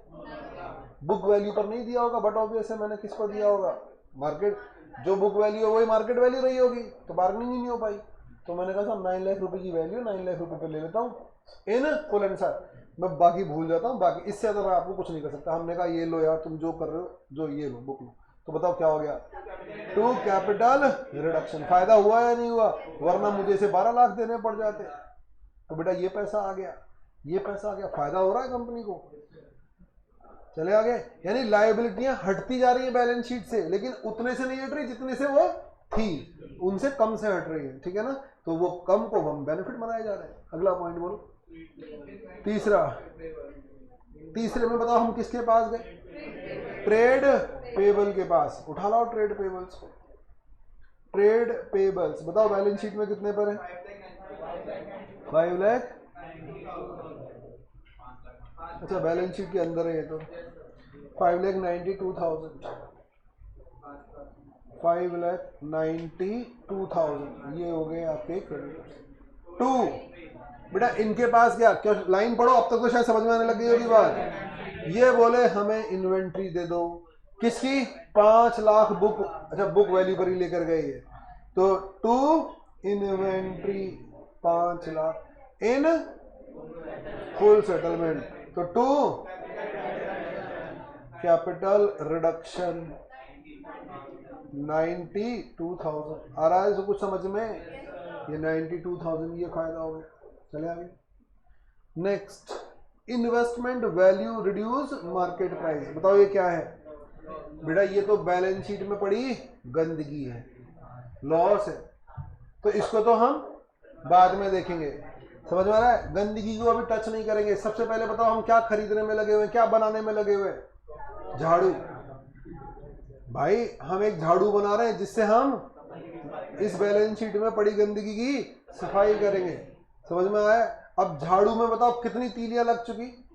बुक वैल्यू पर नहीं दिया होगा, बट ऑब्वियस है मैंने किस पर दिया होगा? मार्केट, जो बुक वैल्यू है वही मार्केट वैल्यू रही होगी, तो बार्गेनिंग ही नहीं हो पाई। तो मैंने कहा साहब 9 लाख रुपए की वैल्यू 9 लाख रुपए पे ले लेता हूँ इन फुल एंड सर, मैं बाकी भूल जाता हूँ, बाकी इससे ज्यादा मैं आपको कुछ नहीं कर सकता। हमने कहा ये लो यार, तुम जो कर रहे हो जो, ये लो बुक लो। तो बताओ क्या हो गया? 2 कैपिटल रिडक्शन। फायदा हुआ या नहीं हुआ? वरना मुझे इसे 12 लाख देने पड़ जाते। तो बेटा ये पैसा आ गया, ये पैसा आ गया, फायदा हो रहा है कंपनी को। चले आगे, यानी लायबिलिटियां हटती जा रही है बैलेंस शीट से, लेकिन उतने से नहीं हट रही जितने से वो थी, उनसे कम से हट रही है, ठीक है ना? तो वो कम को हम बेनिफिट बनाए जा रहे हैं। अगला पॉइंट बोलो, तीसरे में बताओ हम किसके पास गए? ट्रेड पेबल के पास। उठा लाओ ट्रेड पेबल्स को। ट्रेड पेबल्स बताओ बैलेंस शीट में कितने पर है? 5 लाख। अच्छा बैलेंस शीट के अंदर है ये तो 5,92,000, 5,92,000 ये हो गए आपके क्रेडिटर्स। 2 बेटा इनके पास क्या, क्यों लाइन पढ़ो, अब तक तो शायद समझ में आने लग गई होगी बात। ये बोले हमें इन्वेंट्री दे दो, किसकी? 5 लाख बुक, अच्छा बुक वैल्यू पर ही लेकर गए ये, तो 2 inventory 5 lakh in full settlement. तो 2 कैपिटल रिडक्शन 92,000। आ रहा है इसको कुछ समझ में? ये 92,000 ये फायदा हो गया। चले आगे। Next, investment value reduce market price. बताओ ये क्या है? बेटा ये तो बैलेंस शीट में पड़ी गंदगी है, लॉस है, तो इसको तो हम बाद में देखेंगे। समझ में आ रहा है? गंदगी को अभी टच नहीं करेंगे। सबसे पहले बताओ हम क्या खरीदने में लगे हुए हैं, क्या बनाने में लगे हुए हैं? झाड़ू। भाई हम एक झाड़ू बना रहे हैं जिससे हम इस बैलेंस शीट में पड़ी गंदगी की सफाई करेंगे। समझ में आया? अब झाड़ू में बताओ कितनी तीलियां लग चुकी?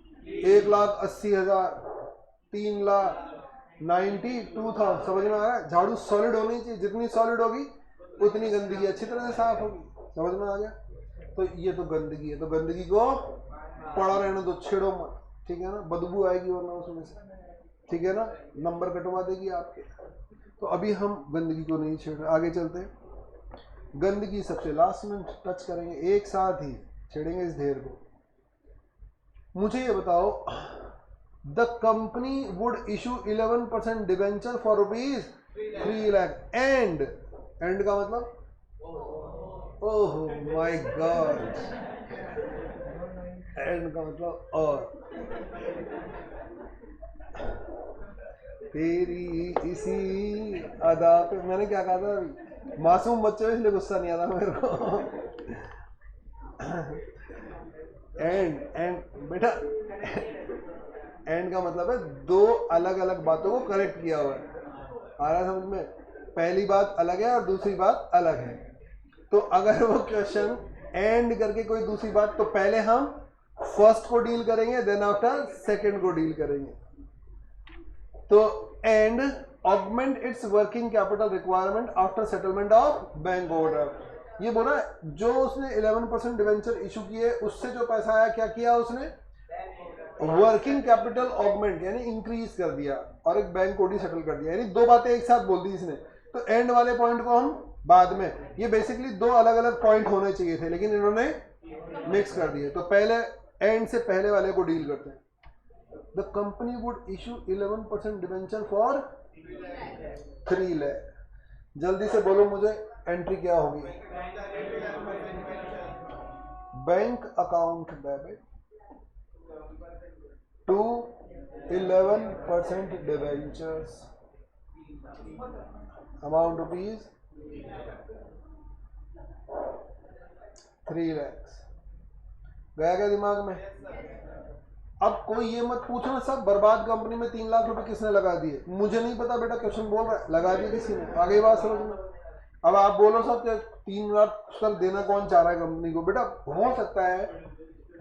1,80,000, 3,92,000। समझ में आ रहा है? झाड़ू सॉलिड होनी चाहिए, जितनी सॉलिड होगी उतनी गंदगी अच्छी तरह से साफ होगी। समझ में आ गया? तो ये तो गंदगी है, तो गंदगी को पड़ा रहने दो, छेड़ो मत, ठीक है ना? बदबू आएगी वरना उसमें से, ठीक है ना? नंबर कटवा देगी आपके। तो अभी हम गंदगी को नहीं छेड़ रहे, आगे चलते हैं। गंदगी सबसे लास्ट में टच करेंगे, एक साथ ही छेड़ेंगे इस ढेर को। मुझे ये बताओ, the company would issue 11% debenture for ₹3 lakh and का मतलब, ओह माय गॉड, एंड का मतलब और तेरी इसी अदा पे, मैंने क्या कहा था अभी? मासूम बच्चे इसलिए गुस्सा नहीं आता मेरे को। एंड बेटा, एंड का मतलब है दो अलग अलग बातों को करेक्ट किया हुआ है। आ रहा है समझ में? पहली बात अलग है और दूसरी बात अलग है। तो अगर वो क्वेश्चन एंड करके कोई दूसरी बात, तो पहले हम फर्स्ट को डील करेंगे, देन आफ्टर सेकंड को डील करेंगे। तो and augment it's working capital requirement after settlement of bank overdraft. ये बोला जो उसने 11% डिवेंचर इशू किए, उससे जो पैसा आया क्या किया उसने? वर्किंग कैपिटल ऑगमेंट यानी इंक्रीज कर दिया और एक बैंक ओडी सेटल कर दिया। यानी दो बातें एक साथ बोल दी इसने। तो एंड वाले पॉइंट को हम बाद में, ये बेसिकली दो अलग अलग पॉइंट होने चाहिए थे लेकिन इन्होंने मिक्स कर दिए। तो पहले एंड से पहले वाले को डील करते हैं। The company would issue 11% debenture for 3 lakh. जल्दी से बोलो मुझे, एंट्री क्या होगी? Bank account debit to 11% debentures, amount ₹3 lakh. गया क्या दिमाग में? अब कोई ये मत पूछना सब बर्बाद कंपनी में 3 लाख रुपए किसने लगा दिए। मुझे नहीं पता बेटा, क्वेश्चन बोल रहा है लगा दिए किसी ने। आगे बात समझ में? अब आप बोलो सब क्या 3 लाख सर देना कौन चाह रहा है कंपनी को? बेटा हो सकता है,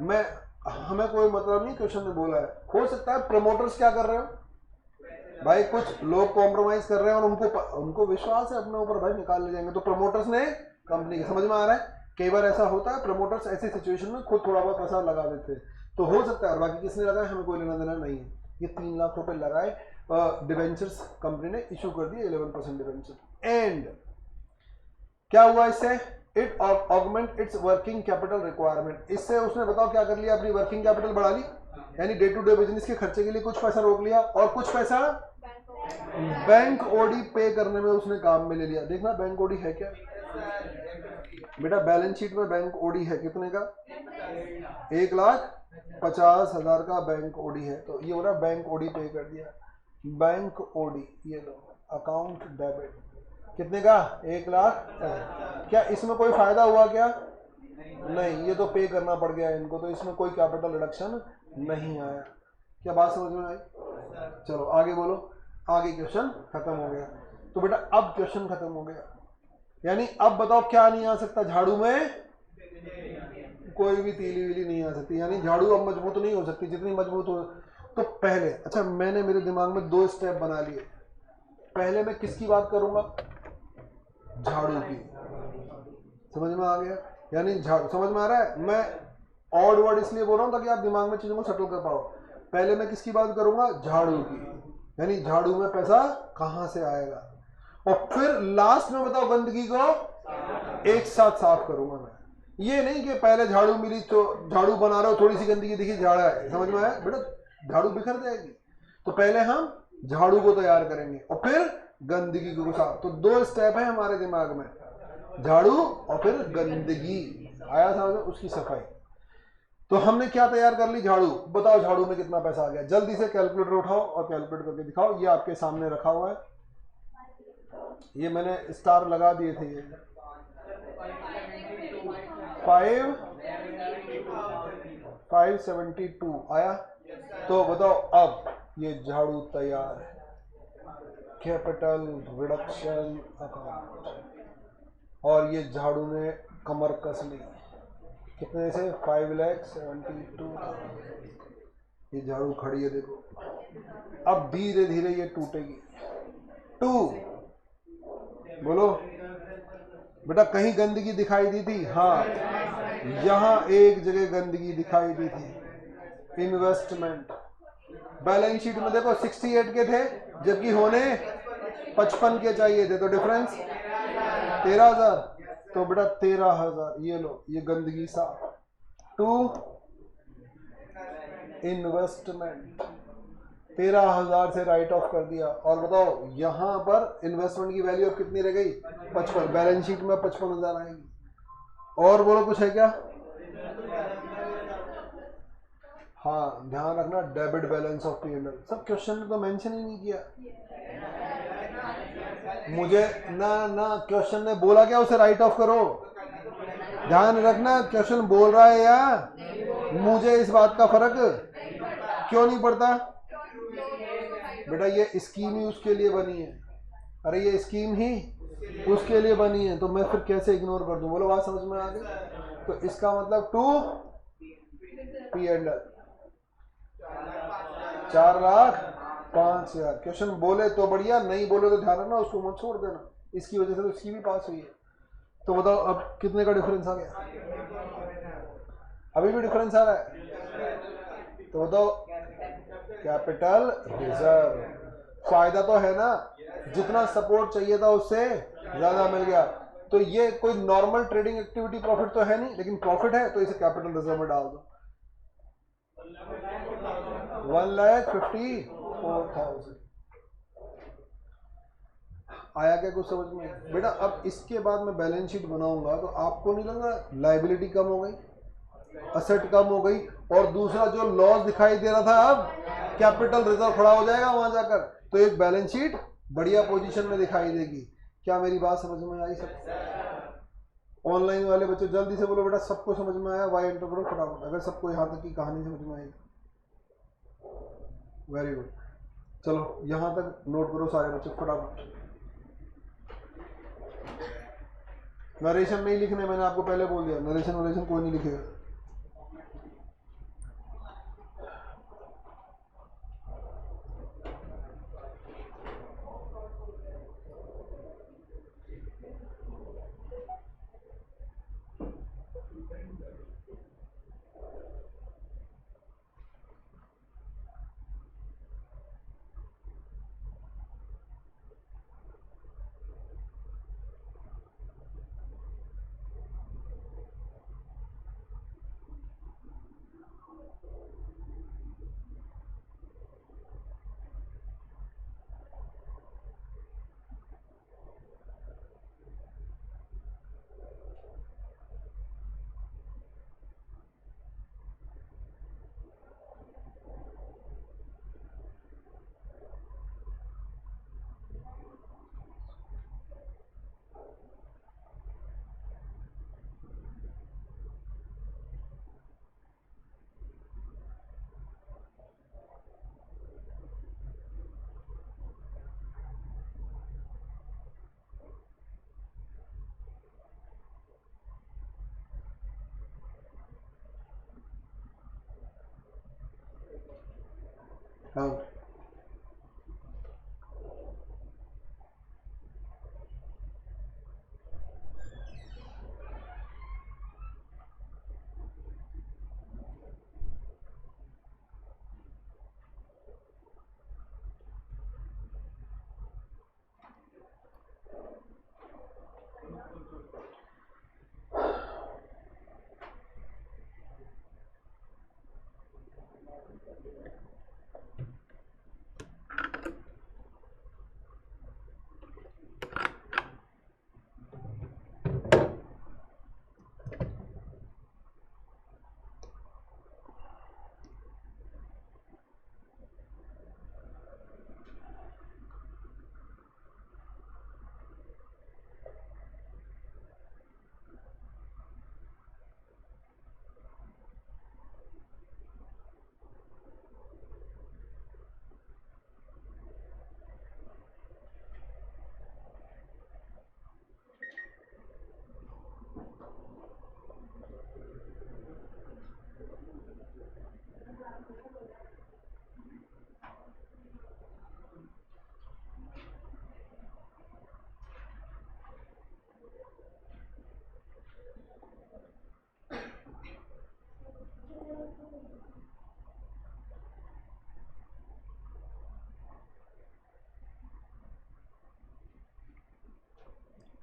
मैं हमें कोई मतलब नहीं, क्वेश्चन ने बोला है, हो सकता है प्रमोटर्स क्या कर रहे हो भाई, कुछ लोग कॉम्प्रोमाइज कर रहे हैं और उनको विश्वास है अपने ऊपर भाई निकाल ले जाएंगे, तो प्रमोटर्स ने कंपनी के, समझ में आ रहा है? कई बार ऐसा होता है, प्रमोटर्स ऐसी सिचुएशन में खुद थोड़ा बहुत पैसा लगा देते हैं, तो हो सकता है। और बाकी किसने लगाया हमें कोई लेना देना नहीं है। ये 3 लाख रुपए लगाए, डिवेंचर्स कंपनी ने इशू कर दिए 11% डिवेंचर। एंड क्या हुआ इससे? It augment it's working capital requirement. इससे उसने बताओ क्या कर लिया? अपनी वर्किंग कैपिटल बढ़ा ली, यानी डे टू डे बिजनेस के खर्चे के लिए कुछ पैसा रोक लिया और कुछ पैसा बैंक ओडी पे करने में उसने काम में ले लिया। देखना बैंक ओडी है क्या बेटा, बैलेंस शीट में बैंक ओडी है कितने का? 1,50,000 का बैंक ओडी है। तो ये हो रहा बैंक ओडी पे कर दिया, बैंक ओडी, ये लो अकाउंट डेबिट कितने का? 1 लाख। क्या इसमें कोई फायदा हुआ क्या? नहीं, ये तो पे करना पड़ गया इनको, तो इसमें कोई कैपिटल रिडक्शन नहीं आया। क्या बात समझ में आई? चलो आगे बोलो। आगे क्वेश्चन खत्म हो गया। तो बेटा अब क्वेश्चन खत्म हो गया, यानी अब बताओ क्या नहीं आ सकता झाड़ू में? कोई भी तीली वीली नहीं आ सकती, यानी झाड़ू अब मजबूत नहीं हो सकती जितनी मजबूत हो। तो पहले, अच्छा मैंने मेरे दिमाग में 2 स्टेप बना लिए। पहले मैं किसकी बात करूंगा? झाड़ू की। समझ में आ गया? यानी झाड़ू, समझ में आ रहा है? मैं ऑड वर्ड इसलिए बोल रहा हूं ताकि आप दिमाग में चीजों को सेटल कर पाओ। पहले मैं किसकी बात करूंगा? झाड़ू की, यानी झाड़ू में पैसा कहां से आएगा। और फिर लास्ट में बताओ गंदगी को एक साथ साफ करूंगा मैं। ये नहीं कि पहले झाड़ू मिली तो झाड़ू बना रहे हो, थोड़ी सी गंदगी दिखी झाड़ा है, समझ में आया बेटा? झाड़ू बिखर जाएगी। तो पहले हम झाड़ू को तैयार करेंगे और फिर गंदगी को साफ। तो 2 स्टेप है हमारे दिमाग में, झाड़ू और फिर गंदगी। आया समझ में? उसकी सफाई। तो हमने क्या तैयार कर ली? झाड़ू। बताओ झाड़ू में कितना पैसा आ गया? जल्दी से कैलकुलेटर उठाओ और कैलकुलेट करके दिखाओ। ये आपके सामने रखा हुआ है, ये मैंने स्टार लगा दिए थे। ये 5 572 आया। तो बताओ अब ये झाड़ू तैयार है, कैपिटल रिडक्शन अकाउंट, और ये झाड़ू ने कमर कस ली। कितने से? 5,72,000। ये झाड़ू खड़ी है देखो, अब धीरे धीरे ये टूटेगी। 2 बोलो बेटा, कहीं गंदगी दिखाई दी थी? हाँ, यहां एक जगह गंदगी दिखाई दी थी। इन्वेस्टमेंट बैलेंस शीट में देखो 68 के थे, जबकि होने 55 के चाहिए थे, तो डिफरेंस 13,000। तो बेटा 13,000 ये लो, ये गंदगी साफ। 2 इन्वेस्टमेंट 13,000 से राइट ऑफ कर दिया। और बताओ यहां पर इन्वेस्टमेंट की वैल्यू अब कितनी रह गई? 55। बैलेंस शीट में 55,000 आएगी। और बोलो कुछ है क्या? हाँ, ध्यान रखना, डेबिट बैलेंस ऑफ P&L। सब क्वेश्चन में तो मेंशन ही नहीं किया मुझे। ना क्वेश्चन ने बोला क्या उसे राइट ऑफ करो? ध्यान रखना, क्वेश्चन बोल रहा है या मुझे इस बात का फर्क क्यों नहीं पड़ता? बेटा ये स्कीम ही उसके लिए बनी है। अरे ये स्कीम ही उसके लिए बनी है, तो मैं फिर कैसे इग्नोर कर दूं? बोलो बात समझ में आ गई? तो इसका मतलब 2 P&L 4,05,000। क्वेश्चन बोले तो बढ़िया, नहीं बोले तो ध्यान रखना, उसको मत छोड़ देना। इसकी वजह से तो इसकी भी पास हुई है। तो बताओ अब कितने का डिफरेंस आ गया? अभी भी डिफरेंस आ रहा है। तो बताओ कैपिटल रिजर्व, फायदा तो है ना, जितना सपोर्ट चाहिए था उससे ज्यादा मिल गया। तो ये कोई नॉर्मल ट्रेडिंग एक्टिविटी प्रॉफिट तो है नहीं, लेकिन प्रॉफिट है, तो इसे कैपिटल रिजर्व में डाल दो। 1,54,000 आया क्या कुछ समझ में? बेटा अब इसके बाद मैं बैलेंस शीट बनाऊंगा, तो आपको नहीं लग रहा लायबिलिटी कम हो गई, असेट कम हो गई, और दूसरा जो लॉस दिखाई दे रहा था अब कैपिटल रिजर्व खड़ा हो जाएगा वहां जाकर, तो एक बैलेंस शीट बढ़िया पोजीशन में दिखाई देगी। क्या मेरी बात समझ में आई सब? ऑनलाइन वाले बच्चे जल्दी से बोलो बेटा, सबको समझ में आया? वाई एंटर करो फटाफट, अगर सबको यहाँ तक की कहानी समझ में आई। वेरी गुड, चलो यहाँ तक नोट करो सारे बच्चे फटाफट। नरेशन नहीं लिखने, मैंने आपको पहले बोल दिया, नरेशन कोई नहीं लिखेगा। हाँ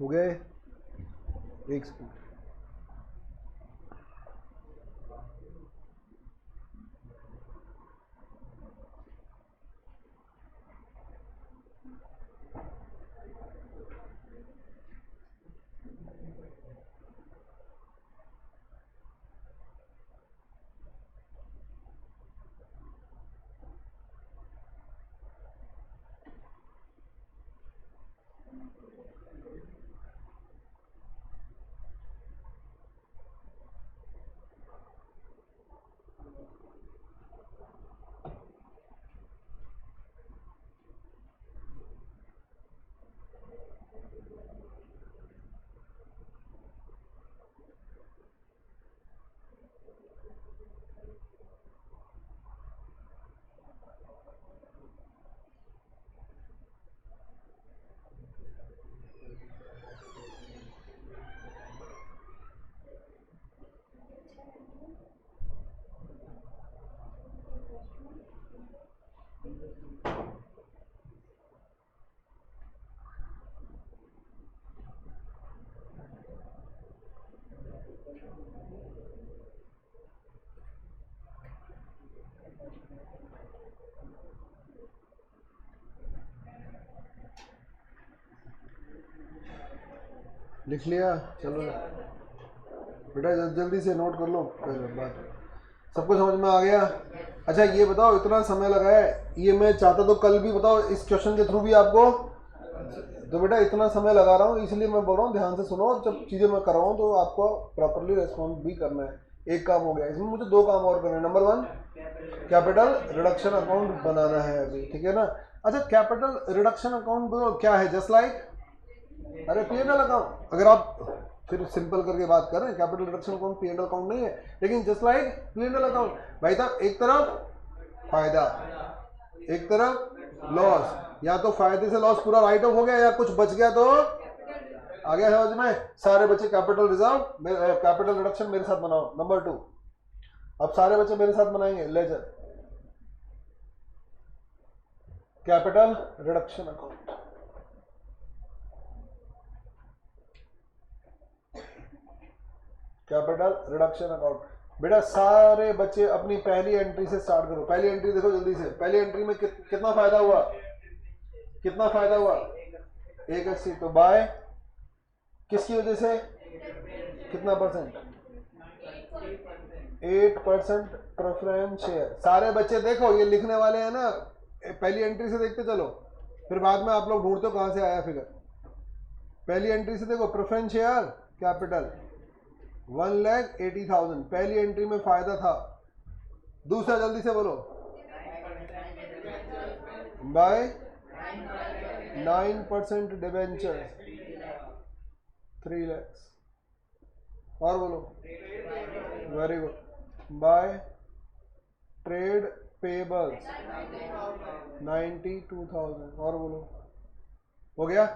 हो गए, एक सेकंड। लिख लिया, चलो बेटा जल्दी से नोट कर लो पहले बात, सबको समझ में आ गया। अच्छा ये बताओ, इतना समय लगा है, ये मैं चाहता तो कल भी बताओ इस क्वेश्चन के थ्रू भी आपको, तो बेटा इतना समय लगा रहा हूँ इसलिए मैं बोल रहा हूँ ध्यान से सुनो, जब चीज़ें मैं कर रहा हूँ तो आपको प्रॉपरली रेस्पॉन्ड भी करना है। एक काम हो गया, इसमें मुझे दो काम और करने हैं। नंबर 1 कैपिटल रिडक्शन अकाउंट बनाना है अभी, ठीक है ना। अच्छा कैपिटल रिडक्शन अकाउंट क्या है? जस्ट लाइक अरे P&L अकाउंट, अगर आप फिर सिंपल करके बात कर रहे हैं, capital reduction account P&L account नहीं है, लेकिन जस्ट लाइक P&L अकाउंट भाई साहब, एक तरफ फायदा एक तरफ लॉस, या तो फायदे से लॉस पूरा राइट ऑफ हो गया या कुछ बच गया तो आ गया समझ में। सारे बच्चे कैपिटल रिजर्व कैपिटल रिडक्शन मेरे साथ बनाओ। नंबर 2, अब सारे बच्चे मेरे साथ बनाएंगे ledger capital reduction account. Capital reduction account, बेटा सारे बच्चे अपनी पहली एंट्री से स्टार्ट करो। पहली एंट्री देखो जल्दी से, पहली एंट्री में कितना फायदा हुआ, कितना फायदा हुआ 180, तो बाय किसकी वजह से, कितना परसेंट, 8% प्रेफरेंस शेयर। सारे बच्चे देखो ये लिखने वाले हैं ना, पहली एंट्री से देखते चलो, फिर बाद में आप लोग ढूंढते हो कहां से आया फिगर। पहली एंट्री से देखो, प्रेफरेंस शेयर कैपिटल 1,80,000 पहली एंट्री में फायदा था। दूसरा जल्दी से बोलो, बाय 9% डिवेंचर 3 lakhs, और बोलो, very good, by trade payables 92,000, और बोलो, हो गया।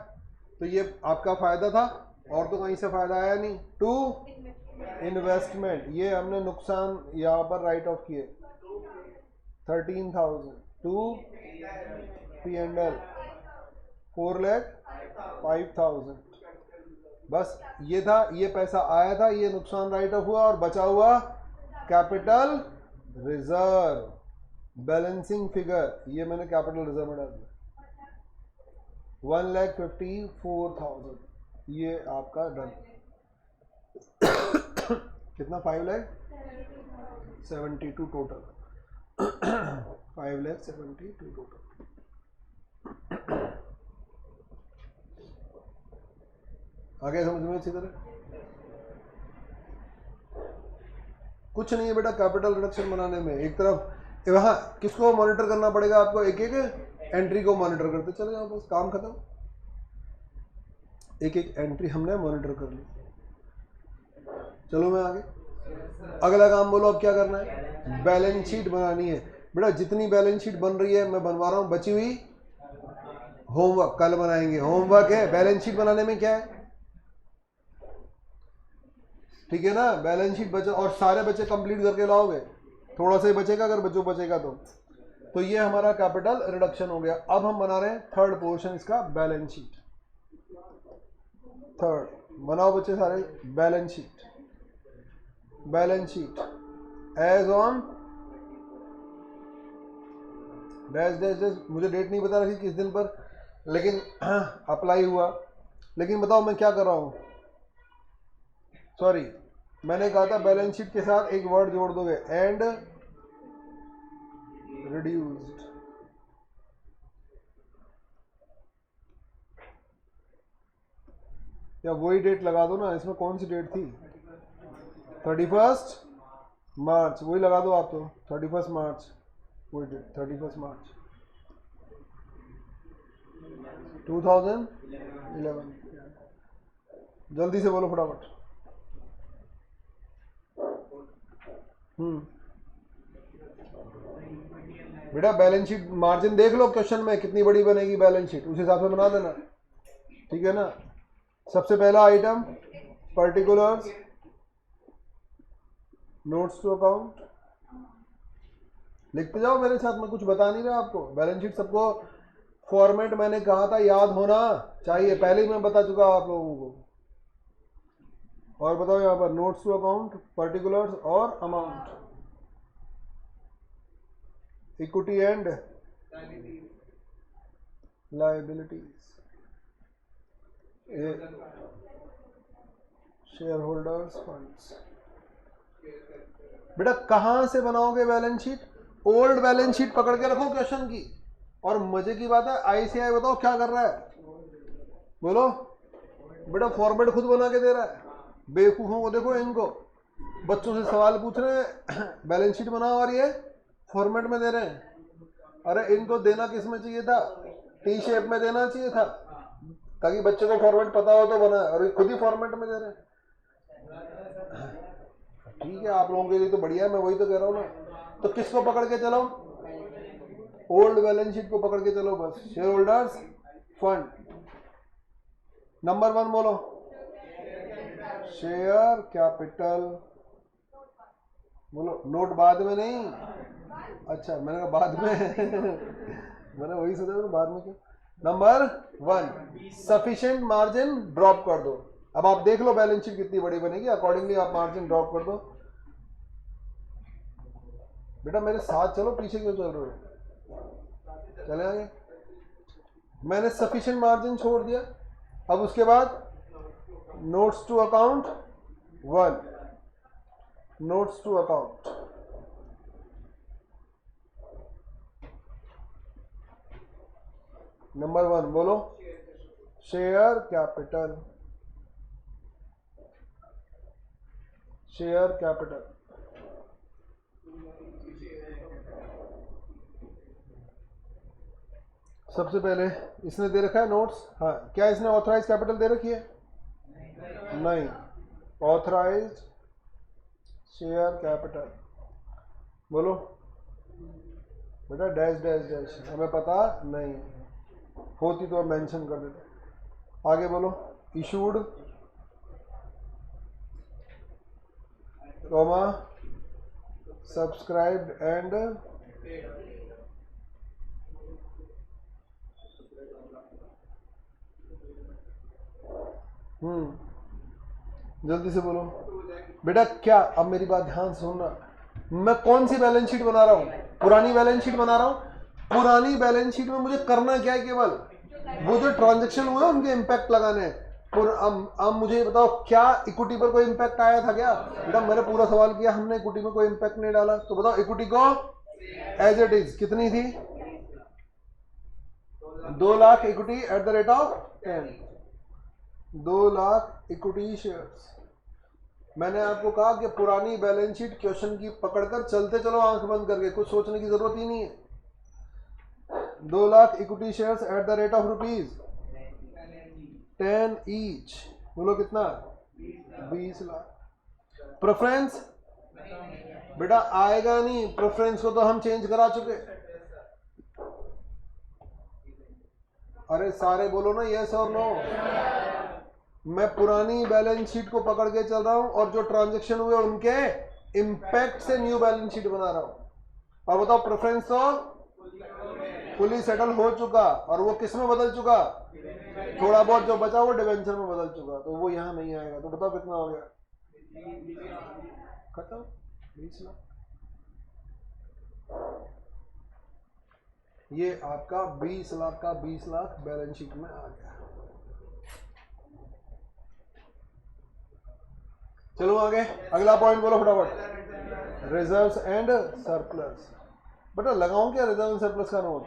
तो ये आपका फायदा था और तो कहीं से फायदा आया नहीं। 2 इन्वेस्टमेंट, ये हमने नुकसान यहाँ पर राइट ऑफ किए 13,000। 2 P&L 4,05,000, बस ये था, ये पैसा आया था, ये नुकसान राइट ऑफ हुआ और बचा हुआ कैपिटल रिजर्व बैलेंसिंग फिगर, ये मैंने कैपिटल रिजर्व में डाल दिया 1,54,000, ये आपका डन। कितना 5,72 टोटल 5,72 टोटल। आगे समझ में अच्छी तरह, कुछ नहीं है बेटा कैपिटल रिडक्शन बनाने में। एक तरफ वहाँ किसको मॉनिटर करना पड़ेगा आपको, एक एक एंट्री को मॉनिटर करते चले जाओ, बस काम खत्म। एक एक एंट्री हमने मॉनिटर कर ली। चलो मैं आगे अगला काम बोलो अब क्या करना है, बैलेंस शीट बनानी है। बेटा जितनी बैलेंस शीट बन रही है मैं बनवा रहा हूँ, बची हुई होमवर्क कल बनाएंगे। होमवर्क है बैलेंस शीट बनाने में क्या है, ठीक है ना, बैलेंस शीट बचा और सारे बच्चे कंप्लीट करके लाओगे, थोड़ा सा ही बचेगा अगर बच्चों बचेगा तो ये हमारा कैपिटल रिडक्शन हो गया। अब हम बना रहे हैं थर्ड पोर्शन इसका, बैलेंस शीट। थर्ड बनाओ बच्चे सारे, balance sheet. Balance sheet as on dash dash dash, मुझे डेट नहीं बता रखी किस दिन पर, लेकिन अप्लाई हुआ। लेकिन बताओ मैं क्या कर रहा हूँ, सॉरी मैंने कहा था बैलेंस शीट के साथ एक वर्ड जोड़ दोगे, एंड रिड्यूस्ड। या वही डेट लगा दो ना, इसमें कौन सी डेट थी, 31 मार्च, वही लगा दो आप तो, 31 मार्च, वही डेट 31 मार्च 2011। जल्दी से बोलो फटाफट। बेटा बैलेंस शीट मार्जिन देख लो क्वेश्चन में कितनी बड़ी बनेगी बैलेंस शीट, उस हिसाब से बना देना, ठीक है ना। सबसे पहला item particulars, notes to account, लिखते जाओ मेरे साथ, मैं कुछ बता नहीं रहा आपको। बैलेंस शीट सबको फॉर्मेट मैंने कहा था याद होना चाहिए, पहले ही मैं बता चुका आप लोगों को। और बताओ यहाँ पर नोट्स टू अकाउंट, पर्टिकुलर्स और amount, equity and liabilities, share holders funds. बेटा कहां से बनाओगे balance sheet, old balance sheet पकड़ के रखो क्वेश्चन की। और मजे की बात है आईसीआई बताओ क्या कर रहा है, बोलो बेटा फॉर्मेट खुद बना के दे रहा है। बेवकूफों को देखो, इनको बच्चों से सवाल पूछ रहे हैं बैलेंस शीट बनाओ और ये फॉर्मेट में दे रहे हैं। अरे इनको देना किस में चाहिए था, टी शेप में देना चाहिए था, ताकि बच्चे को फॉर्मेट पता हो तो बनाए, और खुद ही फॉर्मेट में दे रहे हैं। ठीक है आप लोगों के लिए तो बढ़िया है, मैं वही तो कह रहा हूँ ना। तो किसको पकड़ के चलो, ओल्ड बैलेंस शीट को पकड़ के चलो बस। शेयर होल्डर्स फंड, नंबर 1 बोलो, शेयर कैपिटल, बोलो नोट बाद में नहीं, अच्छा मैंने कहा बाद में मैंने वही सोचा बाद में क्यों। नंबर 1 सफिशिएंट मार्जिन ड्रॉप कर दो। अब आप देख लो बैलेंस शीट कितनी बड़ी बनेगी, अकॉर्डिंगली आप मार्जिन ड्रॉप कर दो। बेटा मेरे साथ चलो, पीछे क्यों चल रहे हो, चले आगे। मैंने सफिशिएंट मार्जिन छोड़ दिया। अब उसके बाद notes to account 1, notes to account, number 1 बोलो, शेयर कैपिटल, शेयर कैपिटल। सबसे पहले इसने दे रखा है नोट्स, हाँ क्या इसने ऑथराइज कैपिटल दे रखी है, नहीं, ऑथराइज शेयर कैपिटल, बोलो बेटा डैश डैश डैश, हमें पता नहीं, होती तो मेंशन कर देते। आगे बोलो इशूड, कॉमा सब्सक्राइब्ड एंड जल्दी से बोलो बेटा क्या। अब मेरी बात ध्यान से सुनना, मैं कौन सी बैलेंस शीट बना रहा हूँ, पुरानी बैलेंस शीट बना रहा हूँ। पुरानी बैलेंस शीट में मुझे करना क्या है, केवल वो जो ट्रांजैक्शन हुए उनके इम्पैक्ट लगाने हैं। अब मुझे बताओ क्या इक्विटी पर कोई इम्पैक्ट आया था क्या, बेटा मैंने पूरा सवाल किया, हमने इक्विटी में कोई इम्पैक्ट नहीं डाला। तो बताओ इक्विटी को एज इट इज कितनी थी, 2 lakh equity eight the rate of 10, 2 lakh equity shares. मैंने आपको कहा कि पुरानी बैलेंस शीट क्वेश्चन की पकड़कर चलते चलो आंख बंद करके, कुछ सोचने की जरूरत ही नहीं है। 2 lakh equity shares at the rate of rupees 10 each, बोलो कितना, 20 लाख। प्रेफरेंस बेटा आएगा नहीं, प्रेफरेंस को तो हम चेंज करा चुके। अरे सारे बोलो ना यस और नो। मैं पुरानी बैलेंस शीट को पकड़ के चल रहा हूं और जो ट्रांजैक्शन हुए उनके इंपैक्ट से न्यू बैलेंस शीट बना रहा हूं। और बताओ प्रेफरेंस तो फुली सेटल हो चुका और वो किस में बदल चुका, थोड़ा बहुत जो बचा वो डिवेंचर में बदल चुका, तो वो यहां नहीं आएगा। तो बताओ कितना हो गया, खत्म 20 लाख। ये आपका 20 लाख का 20 लाख बैलेंस शीट में आ गया। चलो आगे, अगला पॉइंट बोलो फटाफट। Reserves and surplus. बेटा लगाऊं क्या रिजर्व एंड सरप्लस का नोट?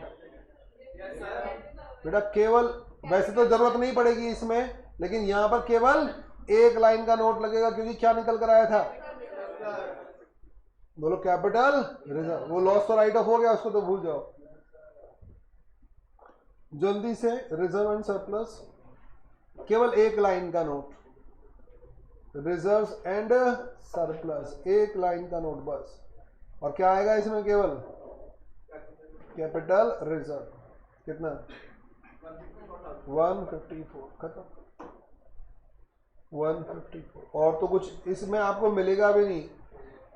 बेटा केवल, वैसे तो जरूरत नहीं पड़ेगी इसमें, लेकिन यहां पर केवल एक लाइन का नोट लगेगा, क्योंकि क्या निकल कर आया था, बोलो कैपिटल रिजर्व। वो लॉस तो राइट ऑफ हो गया, उसको तो भूल जाओ। जल्दी से रिजर्व एंड सरप्लस, केवल एक लाइन का नोट, रिजर्व्स एंड सरप्लस, एक लाइन का नोट बस। और क्या आएगा इसमें, केवल कैपिटल रिजर्व। कितना, 154, खत्म 154। और तो कुछ इसमें आपको मिलेगा भी नहीं,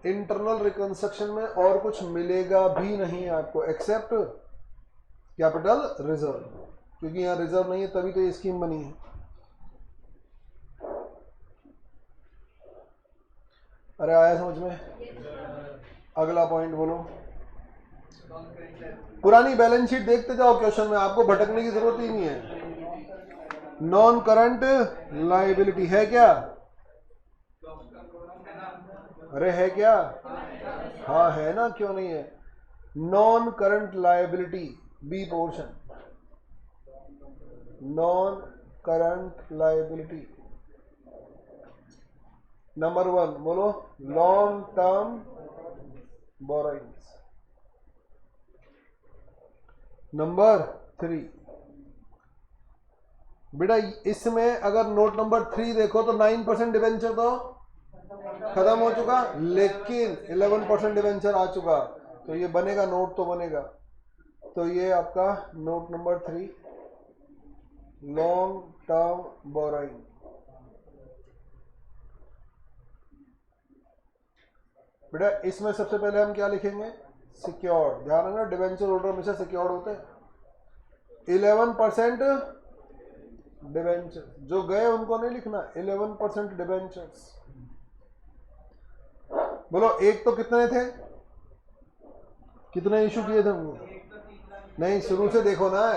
इंटरनल रिकंस्ट्रक्शन में और कुछ मिलेगा भी नहीं आपको एक्सेप्ट कैपिटल रिजर्व, क्योंकि यहां रिजर्व नहीं है तभी तो ये स्कीम बनी है। अरे आया समझ में? अगला पॉइंट बोलो। पुरानी बैलेंस शीट देखते जाओ, क्वेश्चन में आपको भटकने की जरूरत ही नहीं है। नॉन करंट लायबिलिटी है क्या? अरे है क्या? हाँ है ना, क्यों नहीं है। Non current liability B portion, non current liability number 1 बोलो, लॉन्ग टर्म बोरोइंग्स। नंबर 3, बेटा इसमें अगर नोट नंबर 3 देखो तो 9% डिवेंचर तो खत्म हो चुका, लेकिन 11% डिवेंचर आ चुका, तो ये बनेगा, नोट तो बनेगा। तो ये आपका note number 3, long term borrowing. बेटा इसमें सबसे पहले हम क्या लिखेंगे, सिक्योर्ड। ध्यान रखना डिवेंचर होल्डर हमेशा सिक्योर्ड होते हैं। 11% डिवेंचर, जो गए उनको नहीं लिखना, 11% डिवेंचर्स। बोलो एक तो कितने थे, कितने इशू किए थे हमने? नहीं शुरू से देखो ना,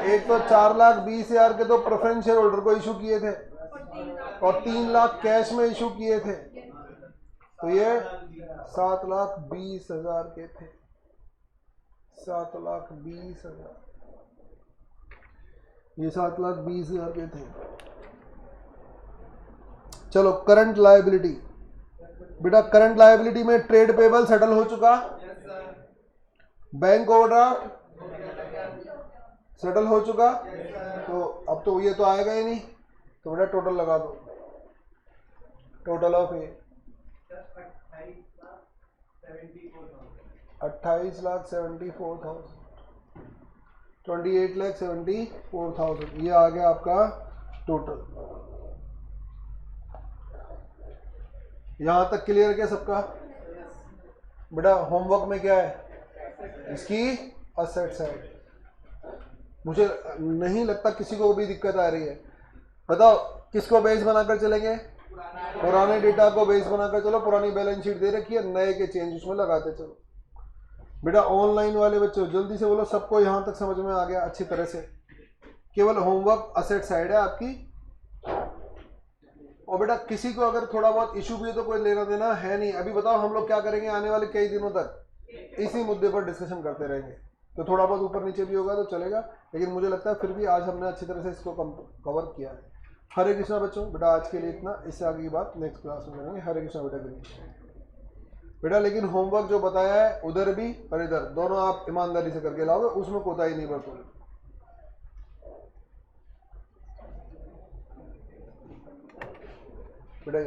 एक तो 4,20,000 के तो प्रेफरेंस शेयर होल्डर को इशू किए थे और 3 लाख कैश में इशू किए थे, तो ये 7,20,000 के थे, 7,20,000, ये 7,20,000 के थे। चलो करंट लायबिलिटी, बेटा करंट लायबिलिटी में ट्रेड पेबल सेटल हो चुका, बैंक ओवरड्राफ्ट सेटल हो चुका, तो अब तो ये तो आएगा ही नहीं, तो बेटा टोटल लगा दो, टोटल ऑफ ए 28,74,000, 28,74,000, ये आ गया आपका टोटल। यहां तक क्लियर क्या सबका? बेटा होमवर्क में क्या है, इसकी असेट साइड। मुझे नहीं लगता किसी को भी दिक्कत आ रही है। बताओ किसको बेस बनाकर चलेंगे, पुराने डेटा को बेस बनाकर चलो, पुरानी बैलेंस शीट दे रखी है, नए के चेंज उसमें लगाते चलो। बेटा ऑनलाइन वाले बच्चों जल्दी से बोलो, सबको यहां तक समझ में आ गया अच्छी तरह से? केवल होमवर्क असेट साइड है आपकी। और बेटा किसी को अगर थोड़ा बहुत इशू भी है तो कोई लेना देना है नहीं। अभी बताओ हम लोग क्या करेंगे आने वाले कई दिनों तक, इसी मुद्दे पर डिस्कशन करते रहेंगे, तो थोड़ा बहुत ऊपर नीचे भी होगा तो चलेगा, लेकिन मुझे लगता है फिर भी आज हमने अच्छी तरह से इसको कवर किया है। हरे कृष्णा बच्चों, बेटा आज के लिए इतना, इससे आगे की बात नेक्स्ट क्लास में करेंगे। हरे कृष्णा बेटा के लिए बेटा, लेकिन होमवर्क जो बताया है उधर भी और इधर दोनों आप ईमानदारी से करके लाओगे, उसमें कोताही नहीं बरतोगे। बेटा